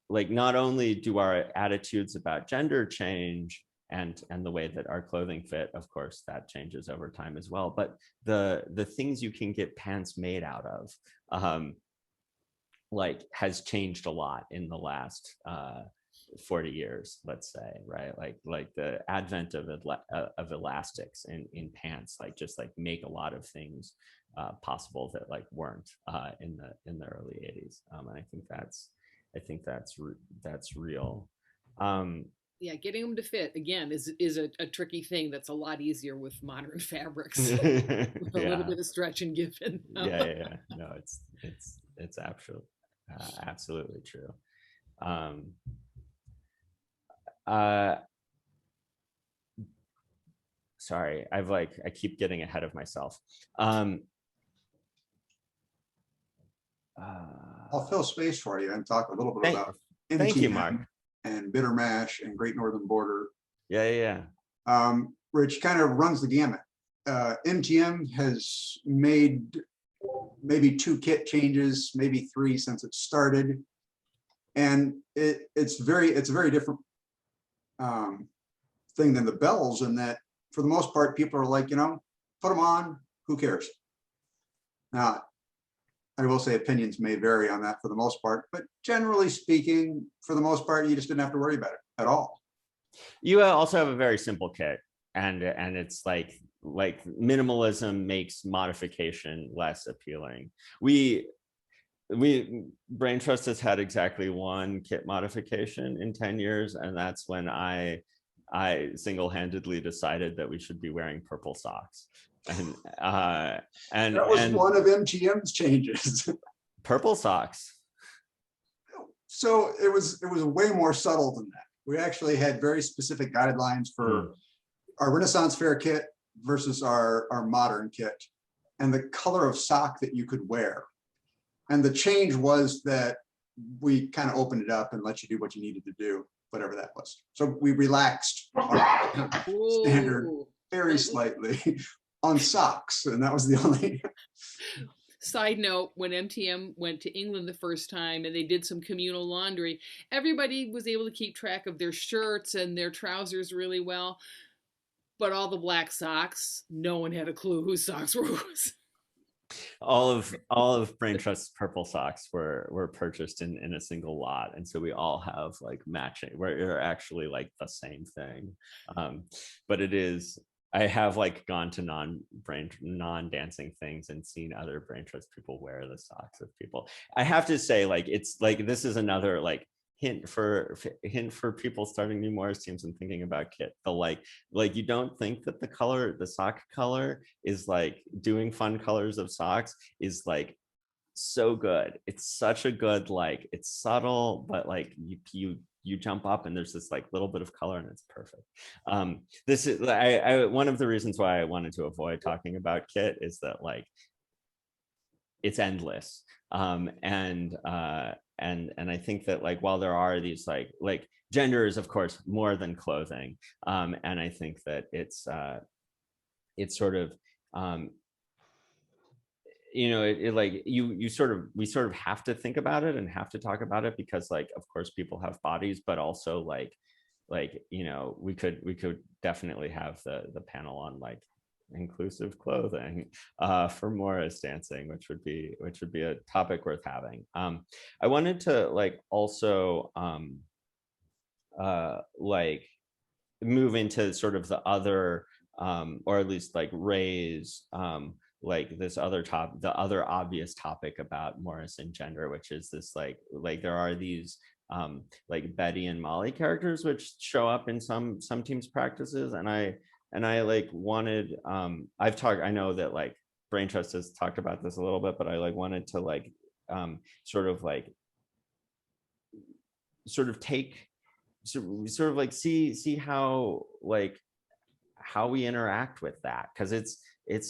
not only do our attitudes about gender change and the way that our clothing fit, of course, that changes over time as well, but the things you can get pants made out of like has changed a lot in the last 40 years, let's say, right? Like the advent of elastics in pants, like just like make a lot of things possible that like weren't in the early 80s. And I think that's real. Yeah, getting them to fit again is a tricky thing. That's a lot easier with modern fabrics, with a little bit of stretch and give in. Yeah. No, it's absolutely true. Sorry, I keep getting ahead of myself. I'll fill space for you and talk a little bit about thank you, Mark. And Bitter Mash and Great Northern Border. Yeah. Which kind of runs the gamut. MTM has made maybe 2 kit changes, maybe 3 since it started, and it's a very different thing than the bells, in that for the most part people are like, you know, put them on, who cares. Now I will say opinions may vary on that for the most part, but generally speaking, for the most part, you just didn't have to worry about it at all. You also have a very simple kit, and it's like minimalism makes modification less appealing. We Brain Trust has had exactly 1 kit modification in 10 years, and that's when I single-handedly decided that we should be wearing purple socks. And that was one of MTM's changes. Purple socks. So it was way more subtle than that. We actually had very specific guidelines for our Renaissance Fair kit versus our modern kit, and the color of sock that you could wear. And the change was that we kind of opened it up and let you do what you needed to do, whatever that was. So we relaxed our standard very slightly on socks, and that was the only. Side note, when MTM went to England the first time and they did some communal laundry, everybody was able to keep track of their shirts and their trousers really well. But all the black socks, no one had a clue whose socks were whose. All of Brain Trust's purple socks were purchased in a single lot, and so we all have like matching. We're actually like the same thing, but it is. I have like gone to non-dancing things and seen other Brain Trust people wear the socks of people. I have to say, like, it's like this is another like hint for people starting new Morris teams and thinking about kit. The like you don't think that the sock color is like doing fun colors of socks is like so good. It's such a good, like, it's subtle, but like you jump up and there's this like little bit of color and it's perfect. This is one of the reasons why I wanted to avoid talking about kit is that like it's endless. And I think that like while there are these like gender is of course more than clothing, and I think that it's sort of you know, we sort of have to think about it and have to talk about it because like of course people have bodies, but also like you know, we could definitely have the panel on like inclusive clothing for Morris dancing, which would be a topic worth having. I wanted to like also like move into sort of the other or at least like raise like this other the other obvious topic about Morris and gender, which is this like there are these like Betty and Molly characters which show up in some teams practices, and I like wanted I know that like Brain Trust has talked about this a little bit, but I like wanted to like sort of like take sort of like see how like how we interact with that, because it's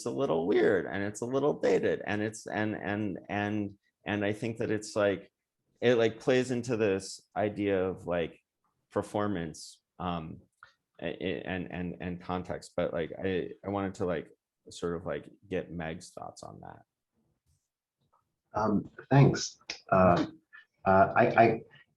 a little weird and it's a little dated, and it's and I think that it's like it like plays into this idea of like performance and context. But like I wanted to like sort of like get Meg's thoughts on that. Thanks.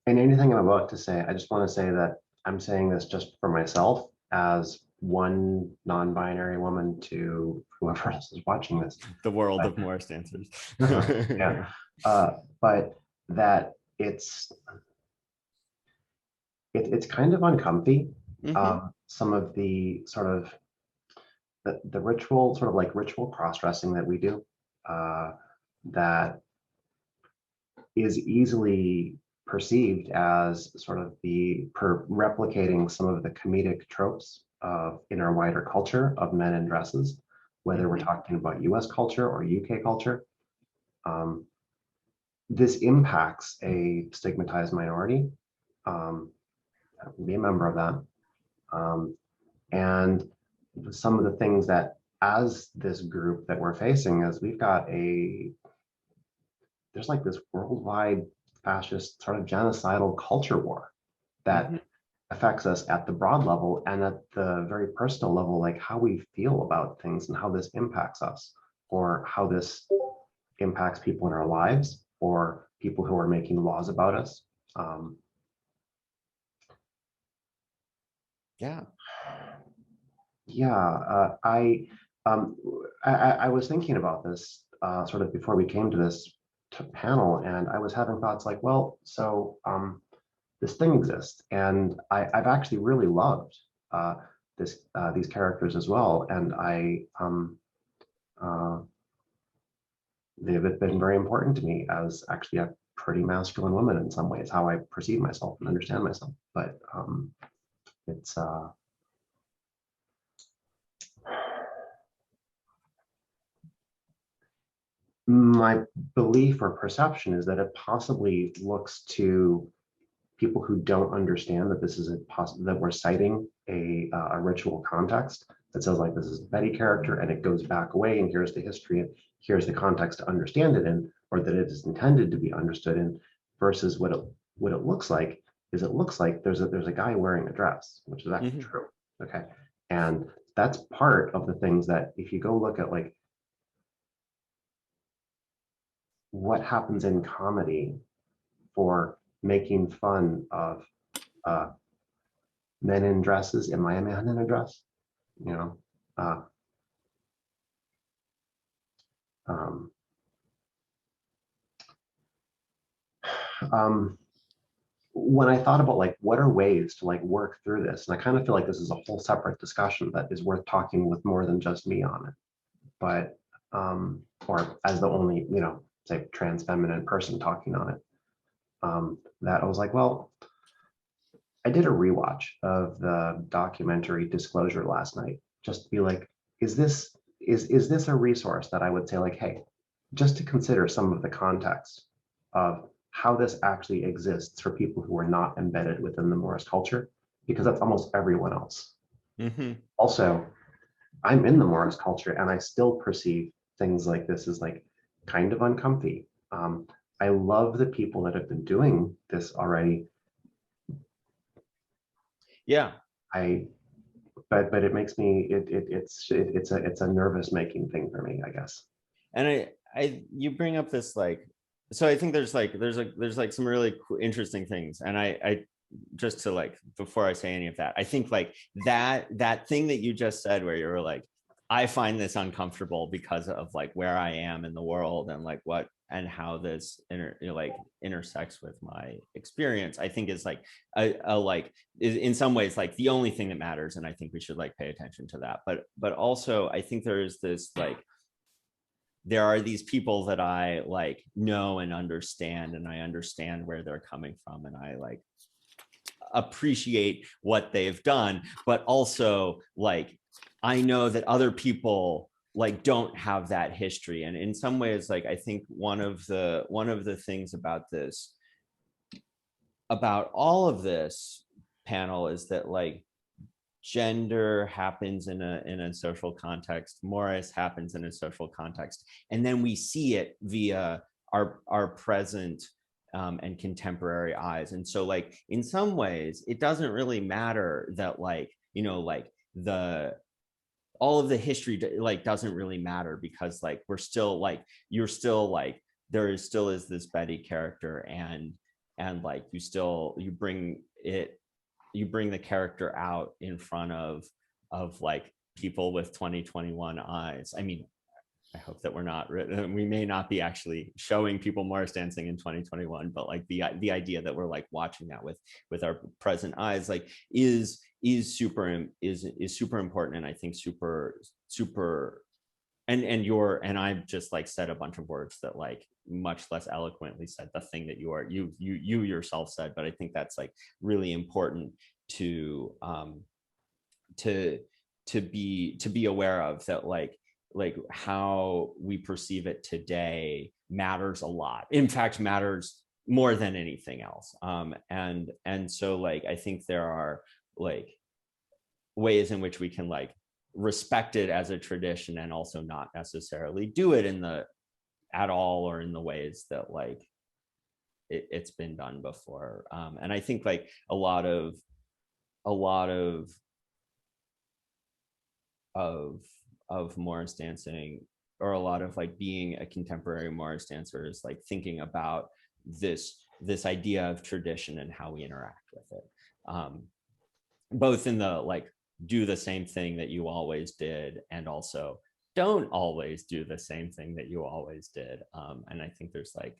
And anything I'm about to say, I just want to say that I'm saying this just for myself as one non-binary woman to whoever else is watching this. The world of Morris dancers. Yeah, but that it's kind of uncomfy. Some of the sort of the ritual, sort of like ritual cross-dressing that we do, that is easily perceived as sort of replicating some of the comedic tropes in our wider culture of men in dresses, whether we're talking about US culture or UK culture. This impacts a stigmatized minority. I can be a member of that. And some of the things that as this group that we're facing is we've got there's like this worldwide fascist sort of genocidal culture war that affects us at the broad level and at the very personal level, like how we feel about things and how this impacts us, or how this impacts people in our lives, or people who are making laws about us. I was thinking about this sort of before we came to this panel, and I was having thoughts like, well, so this thing exists, and I've actually really loved these characters as well, and they've been very important to me as actually a pretty masculine woman in some ways, how I perceive myself and understand myself. But it's my belief or perception is that it possibly looks to people who don't understand that this is that we're citing a ritual context that says like this is a Betty character and it goes back away and here's the history and here's the context to understand it in, or that it is intended to be understood in, versus what it looks like is it looks like there's a guy wearing a dress, which is actually true. Okay, and that's part of the things that if you go look at like what happens in comedy for making fun of men in dresses. Am I a man in a dress? You know, when I thought about like what are ways to like work through this, and I kind of feel like this is a whole separate discussion that is worth talking with more than just me on it, but or as the only, you know, say trans feminine person talking on it, that I was like, well, I did a rewatch of the documentary Disclosure last night, just to be like, is this a resource that I would say like, hey, just to consider some of the context of how this actually exists for people who are not embedded within the Morris culture, because that's almost everyone else. Also, I'm in the Morris culture and I still perceive things like this as like kind of uncomfy. I love the people that have been doing this already. Yeah. But it makes me it's a nervous making thing for me, I guess. And you bring up this like, so I think there's like some really interesting things, and I just to like before I say any of that, I think like that thing that you just said where you were like, I find this uncomfortable because of like where I am in the world and like what and how this intersects with my experience, I think is like is in some ways like the only thing that matters, and I think we should like pay attention to that. But also I think there is this like, there are these people that I like know and understand, and I understand where they're coming from, and I like appreciate what they've done, but also like I know that other people like don't have that history. And in some ways, like I think one of the things about this, about all of this panel, is that like gender happens in a social context, Morris happens in a social context, and then we see it via our present and contemporary eyes. And so like in some ways it doesn't really matter that like, you know, like all of the history like doesn't really matter, because like we're still like, you're still like, there still is this Betty character, and like you bring the character out in front of like people with 2021 eyes. I mean, I hope that we may not be actually showing people Morris dancing in 2021, but like the idea that we're like watching that with our present eyes, like is super important. And I think super and I've just like said a bunch of words that like much less eloquently said the thing that you yourself said, but I think that's like really important to be aware of, that like how we perceive it today matters a lot. In fact, matters more than anything else. And so like I think there are like ways in which we can like respect it as a tradition and also not necessarily do it at all or in the ways that like it's been done before. And I think like a lot of Morris dancing, or a lot of like being a contemporary Morris dancer, is like thinking about this idea of tradition and how we interact with it, both in the like do the same thing that you always did, and also don't always do the same thing that you always did. And I think there's like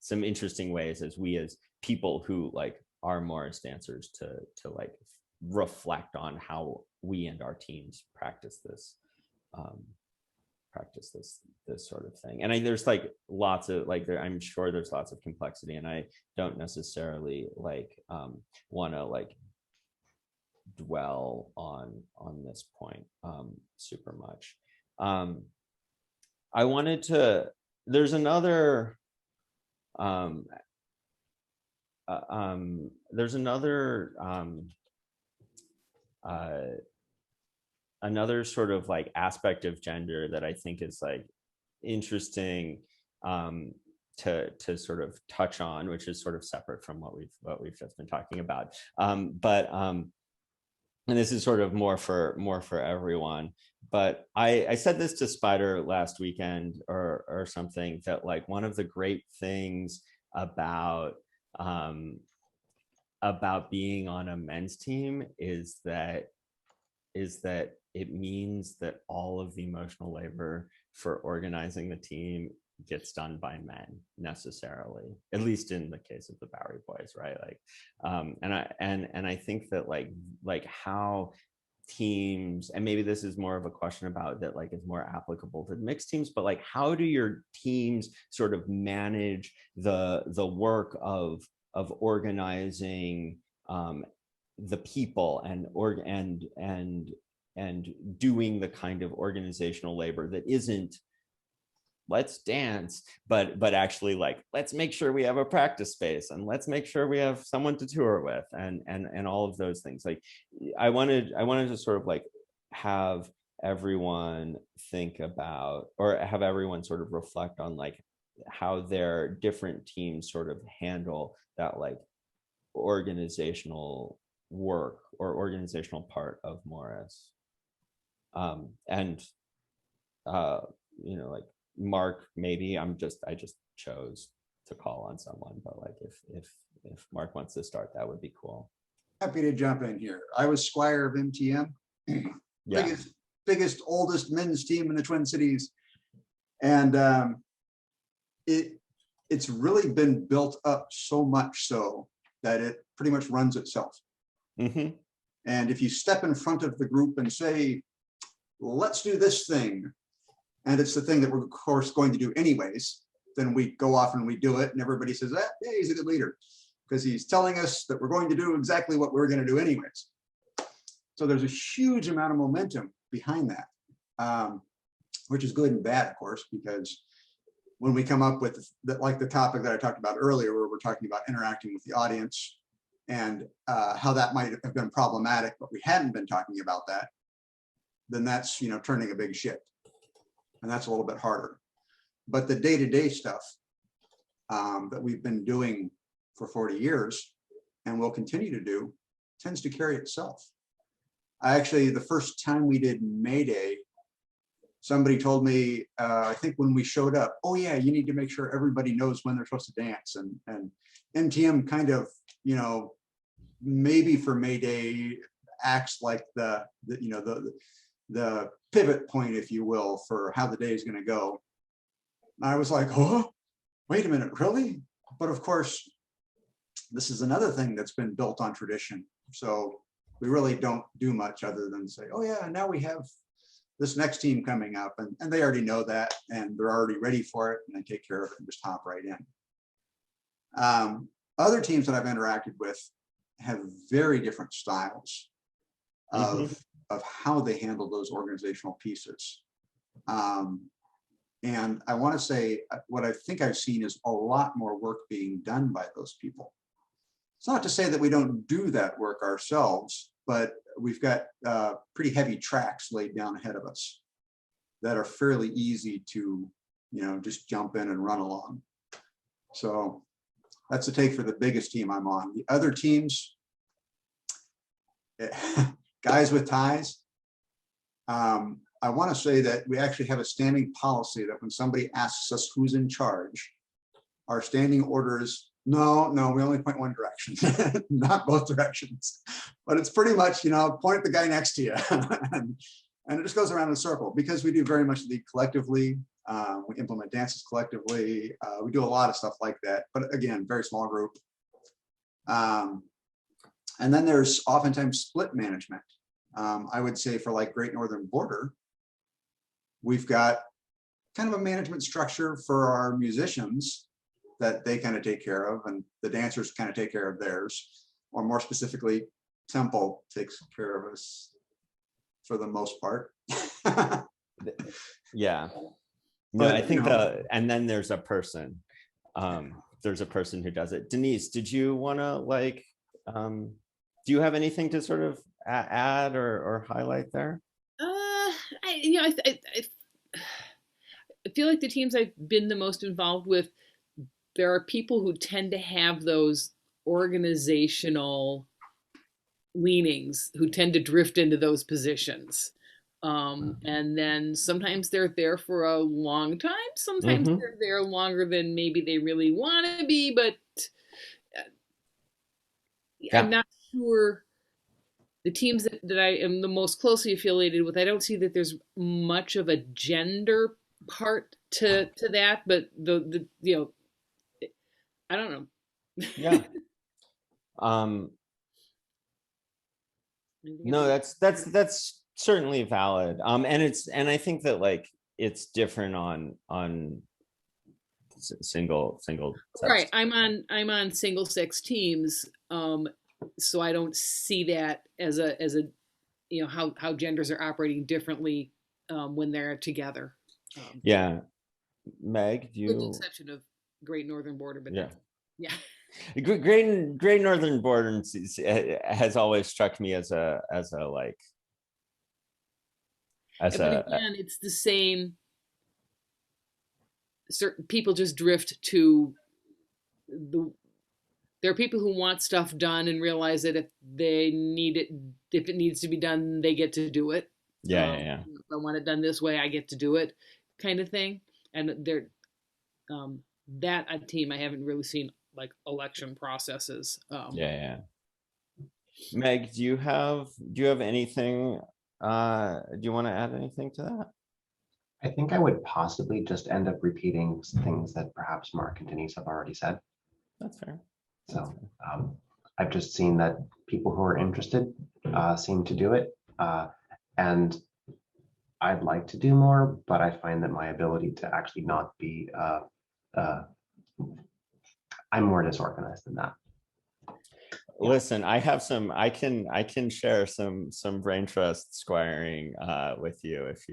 some interesting ways as people who like are Morris dancers to like reflect on how we and our teams practice this sort of thing. And there's like lots of like I'm sure there's lots of complexity, and I don't necessarily like want to like dwell on this point super much. I wanted to, there's another another sort of like aspect of gender that I think is like interesting to sort of touch on, which is sort of separate from what we've just been talking about. And this is sort of more for everyone. But I said this to Spider last weekend or something, that like one of the great things about being on a men's team is that it means that all of the emotional labor for organizing the team gets done by men necessarily, at least in the case of the Bowery Boys, right? Like, and I think that like how teams, and maybe this is more of a question about that, like it's more applicable to mixed teams, but like how do your teams sort of manage the work of organizing the people and doing the kind of organizational labor that isn't let's dance, but actually like let's make sure we have a practice space, and let's make sure we have someone to tour with, and all of those things. Like I wanted to sort of like have everyone think about, or have everyone sort of reflect on like how their different teams sort of handle that like organizational work or organizational part of Morris. You know, like Marc, maybe I just chose to call on someone, but like if Marc wants to start, that would be cool. Happy to jump in here. I was Squire of MTM, Yeah. biggest, oldest men's team in the Twin Cities, and it's really been built up so much so that it pretty much runs itself. Mm-hmm. And if you step in front of the group and say, let's do this thing, and it's the thing that we're of course going to do anyways, then we go off and we do it, and everybody says, yeah, he's a good leader, because he's telling us that we're going to do exactly what we're going to do anyways. So there's a huge amount of momentum behind that. which is good and bad, of course, because when we come up with like the topic that I talked about earlier, where we're talking about interacting with the audience and how that might have been problematic, but we hadn't been talking about that, then that's, you know, turning a big ship. And that's a little bit harder. But the day-to-day stuff that we've been doing for 40 years and will continue to do tends to carry itself. Actually, the first time we did May Day, somebody told me, I think when we showed up, oh yeah, you need to make sure everybody knows when they're supposed to dance. And NTM kind of, you know, maybe for May Day acts like the pivot point, if you will, for how the day is going to go. And I was like, oh, wait a minute, really? But of course, this is another thing that's been built on tradition. So we really don't do much other than say, oh yeah, now we have this next team coming up, and they already know that, and they're already ready for it, and they take care of it and just hop right in. Other teams that I've interacted with have very different styles of how they handle those organizational pieces. And I want to say what I think I've seen is a lot more work being done by those people. It's not to say that we don't do that work ourselves, but we've got pretty heavy tracks laid down ahead of us that are fairly easy to, you know, just jump in and run along. So that's the take for the biggest team I'm on. The other teams, guys with ties, I want to say that we actually have a standing policy that when somebody asks us who's in charge, our standing order is, no, we only point one direction, not both directions. But it's pretty much, you know, point at the guy next to you. And it just goes around in a circle because we do very much lead collectively. We implement dances collectively. We do a lot of stuff like that. But again, very small group. And then there's oftentimes split management. I would say for like Great Northern Border, we've got kind of a management structure for our musicians that they kind of take care of, and the dancers kind of take care of theirs, or more specifically, Temple takes care of us for the most part. Yeah. No, But, I think you know, and then there's a person. There's a person who does it. Denise, did you want to like, do you have anything to sort of add or highlight there? I feel like the teams I've been the most involved with, there are people who tend to have those organizational leanings, who tend to drift into those positions. And then sometimes they're there for a long time. Sometimes they're there longer than maybe they really want to be, but I'm not sure. The teams that I am the most closely affiliated with, I don't see that there's much of a gender part to that, but the you know, I don't know. Yeah. No, that's certainly valid. And I think that like it's different on single right. I'm on single sex teams, so I don't see that as a you know how genders are operating differently when they're together. Yeah. Megg, do you? With the exception of Great Northern Border, but yeah. Great Northern Border has always struck me as a like as but again, it's the same. Certain people just drift to there are people who want stuff done and realize that if it needs to be done, they get to do it. Yeah. If I want it done this way, I get to do it, kind of thing. And that a team I haven't really seen like election processes. Yeah. Megg, do you have anything? Do you want to add anything to that? I think I would possibly just end up repeating things that perhaps Marc and Denise have already said. That's fair. So I've just seen that people who are interested seem to do it. And I'd like to do more, but I find that my ability to actually not be, I'm more disorganized than that. Listen, I have some. I can share some brain trust squiring with you if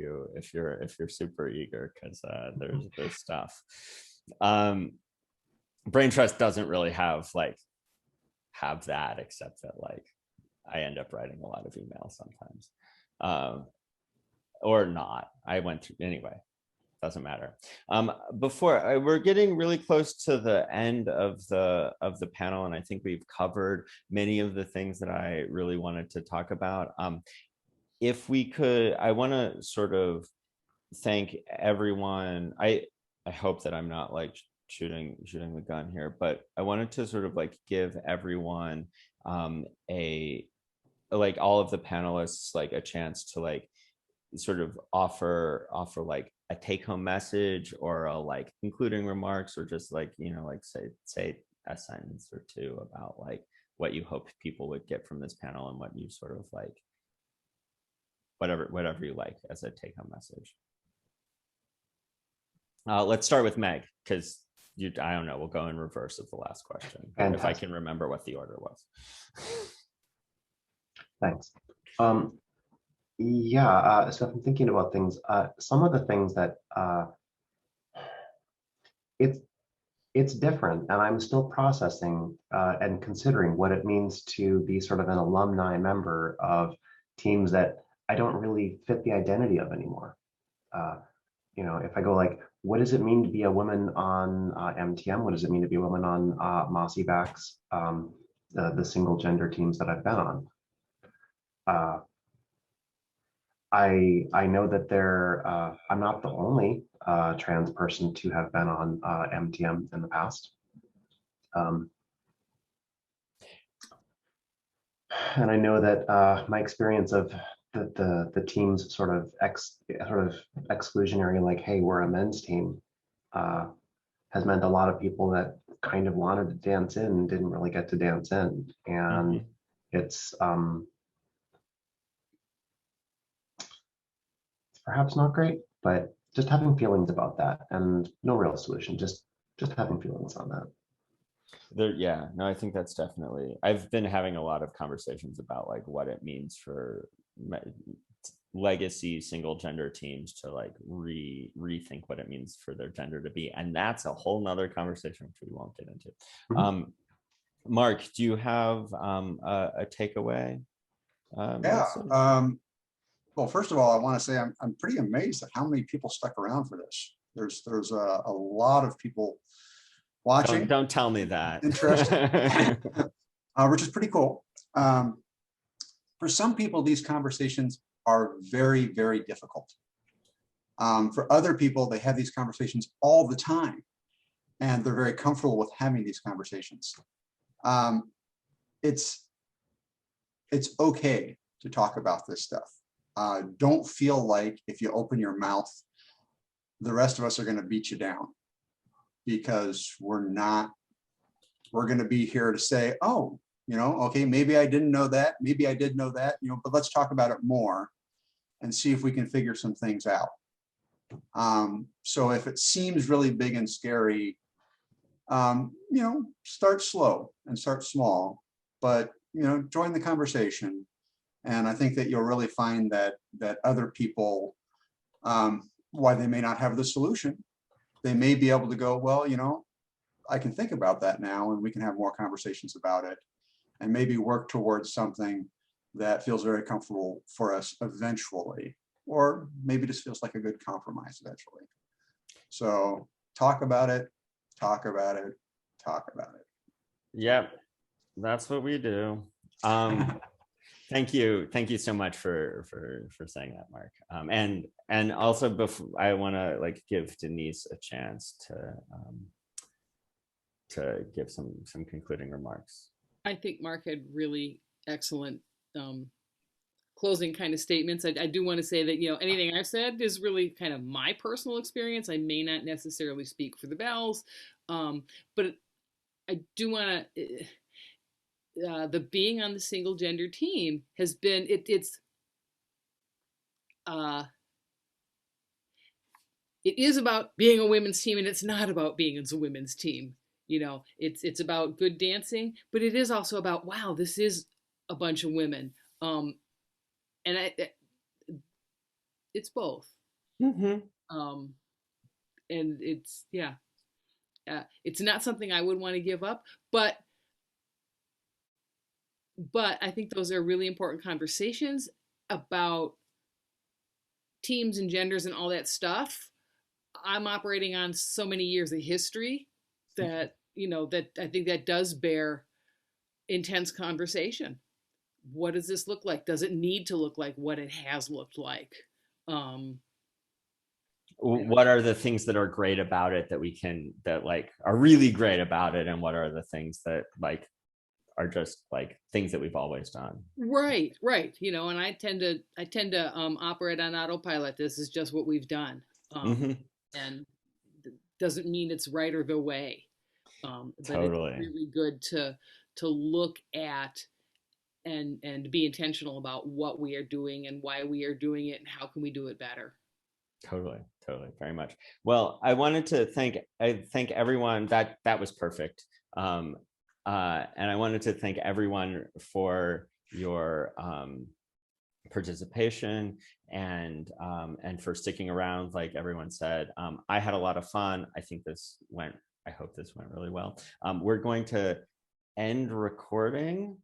you're super eager, because there's stuff. Brain trust doesn't really have that, except that I end up writing a lot of emails sometimes, or not. I went through anyway. Doesn't matter. We're getting really close to the end of the panel, and I think we've covered many of the things that I really wanted to talk about. If we could, I want to sort of thank everyone. I hope that I'm not shooting the gun here, but I wanted to sort of give everyone all of the panelists a chance to sort of offer a take-home message, or a concluding remarks, or just say a sentence or two about what you hoped people would get from this panel, and what you sort of whatever you like as a take-home message. Let's start with Meg, because I don't know, we'll go in reverse of the last question. If I can remember what the order was. Thanks. Yeah, so if I'm thinking about things, some of the things that it's different, and I'm still processing and considering what it means to be sort of an alumni member of teams that I don't really fit the identity of anymore. You know, if I go what does it mean to be a woman on MTM? What does it mean to be a woman on Mossy Backs, the single gender teams that I've been on? I know that I'm not the only trans person to have been on MTM in the past. And I know that my experience of the team's sort of exclusionary, hey, we're a men's team, has meant a lot of people that kind of wanted to dance in didn't really get to dance in. And it's perhaps not great, but just having feelings about that, and no real solution, just having feelings on that. Yeah, no, I think that's definitely, I've been having a lot of conversations about what it means for legacy single gender teams to rethink what it means for their gender to be, and that's a whole nother conversation which we won't get into. Marc, do you have a takeaway? Well, first of all, I want to say I'm pretty amazed at how many people stuck around for this. There's a lot of people watching. Don't tell me that. Interested, which is pretty cool. For some people, these conversations are very, very difficult. For other people, they have these conversations all the time, and they're very comfortable with having these conversations. It's okay to talk about this stuff. Don't feel like if you open your mouth, the rest of us are going to beat you down, because we're not. We're going to be here to say, oh, okay, maybe I didn't know that, maybe I did know that, but let's talk about it more and see if we can figure some things out. So if it seems really big and scary, start slow and start small, but join the conversation. And I think that you'll really find that other people, while they may not have the solution, they may be able to go, well, I can think about that now, and we can have more conversations about it, and maybe work towards something that feels very comfortable for us eventually, or maybe just feels like a good compromise eventually. So talk about it, talk about it, talk about it. Yep, that's what we do. Thank you so much for saying that, Marc. And also, before, I want to give Denise a chance to give some concluding remarks. I think Marc had really excellent closing kind of statements. I do want to say that anything I've said is really kind of my personal experience. I may not necessarily speak for the Bells, but I do want to. The being on the single gender team has been it is about being a women's team, and it's not about being a women's team. it's about good dancing, but it is also about, wow, this is a bunch of women. And it's both. Mhm. And it's, yeah, it's not something I would want to give up, but I think those are really important conversations about teams and genders and all that stuff. I'm operating on so many years of history that, that I think that does bear intense conversation. What does this look like? Does it need to look like what it has looked like? What are the things that are great about it that like are really great about it, and what are the things that like are just like things that we've always done? Right. And I tend to operate on autopilot. This is just what we've done, and doesn't mean it's right or the way. But Totally. it's really good to look at and be intentional about what we are doing and why we are doing it and how can we do it better. Totally, very much. Well, I wanted to thank everyone. That was perfect. And I wanted to thank everyone for your participation and for sticking around. Like everyone said, I had a lot of fun. I hope this went really well. We're going to end recording.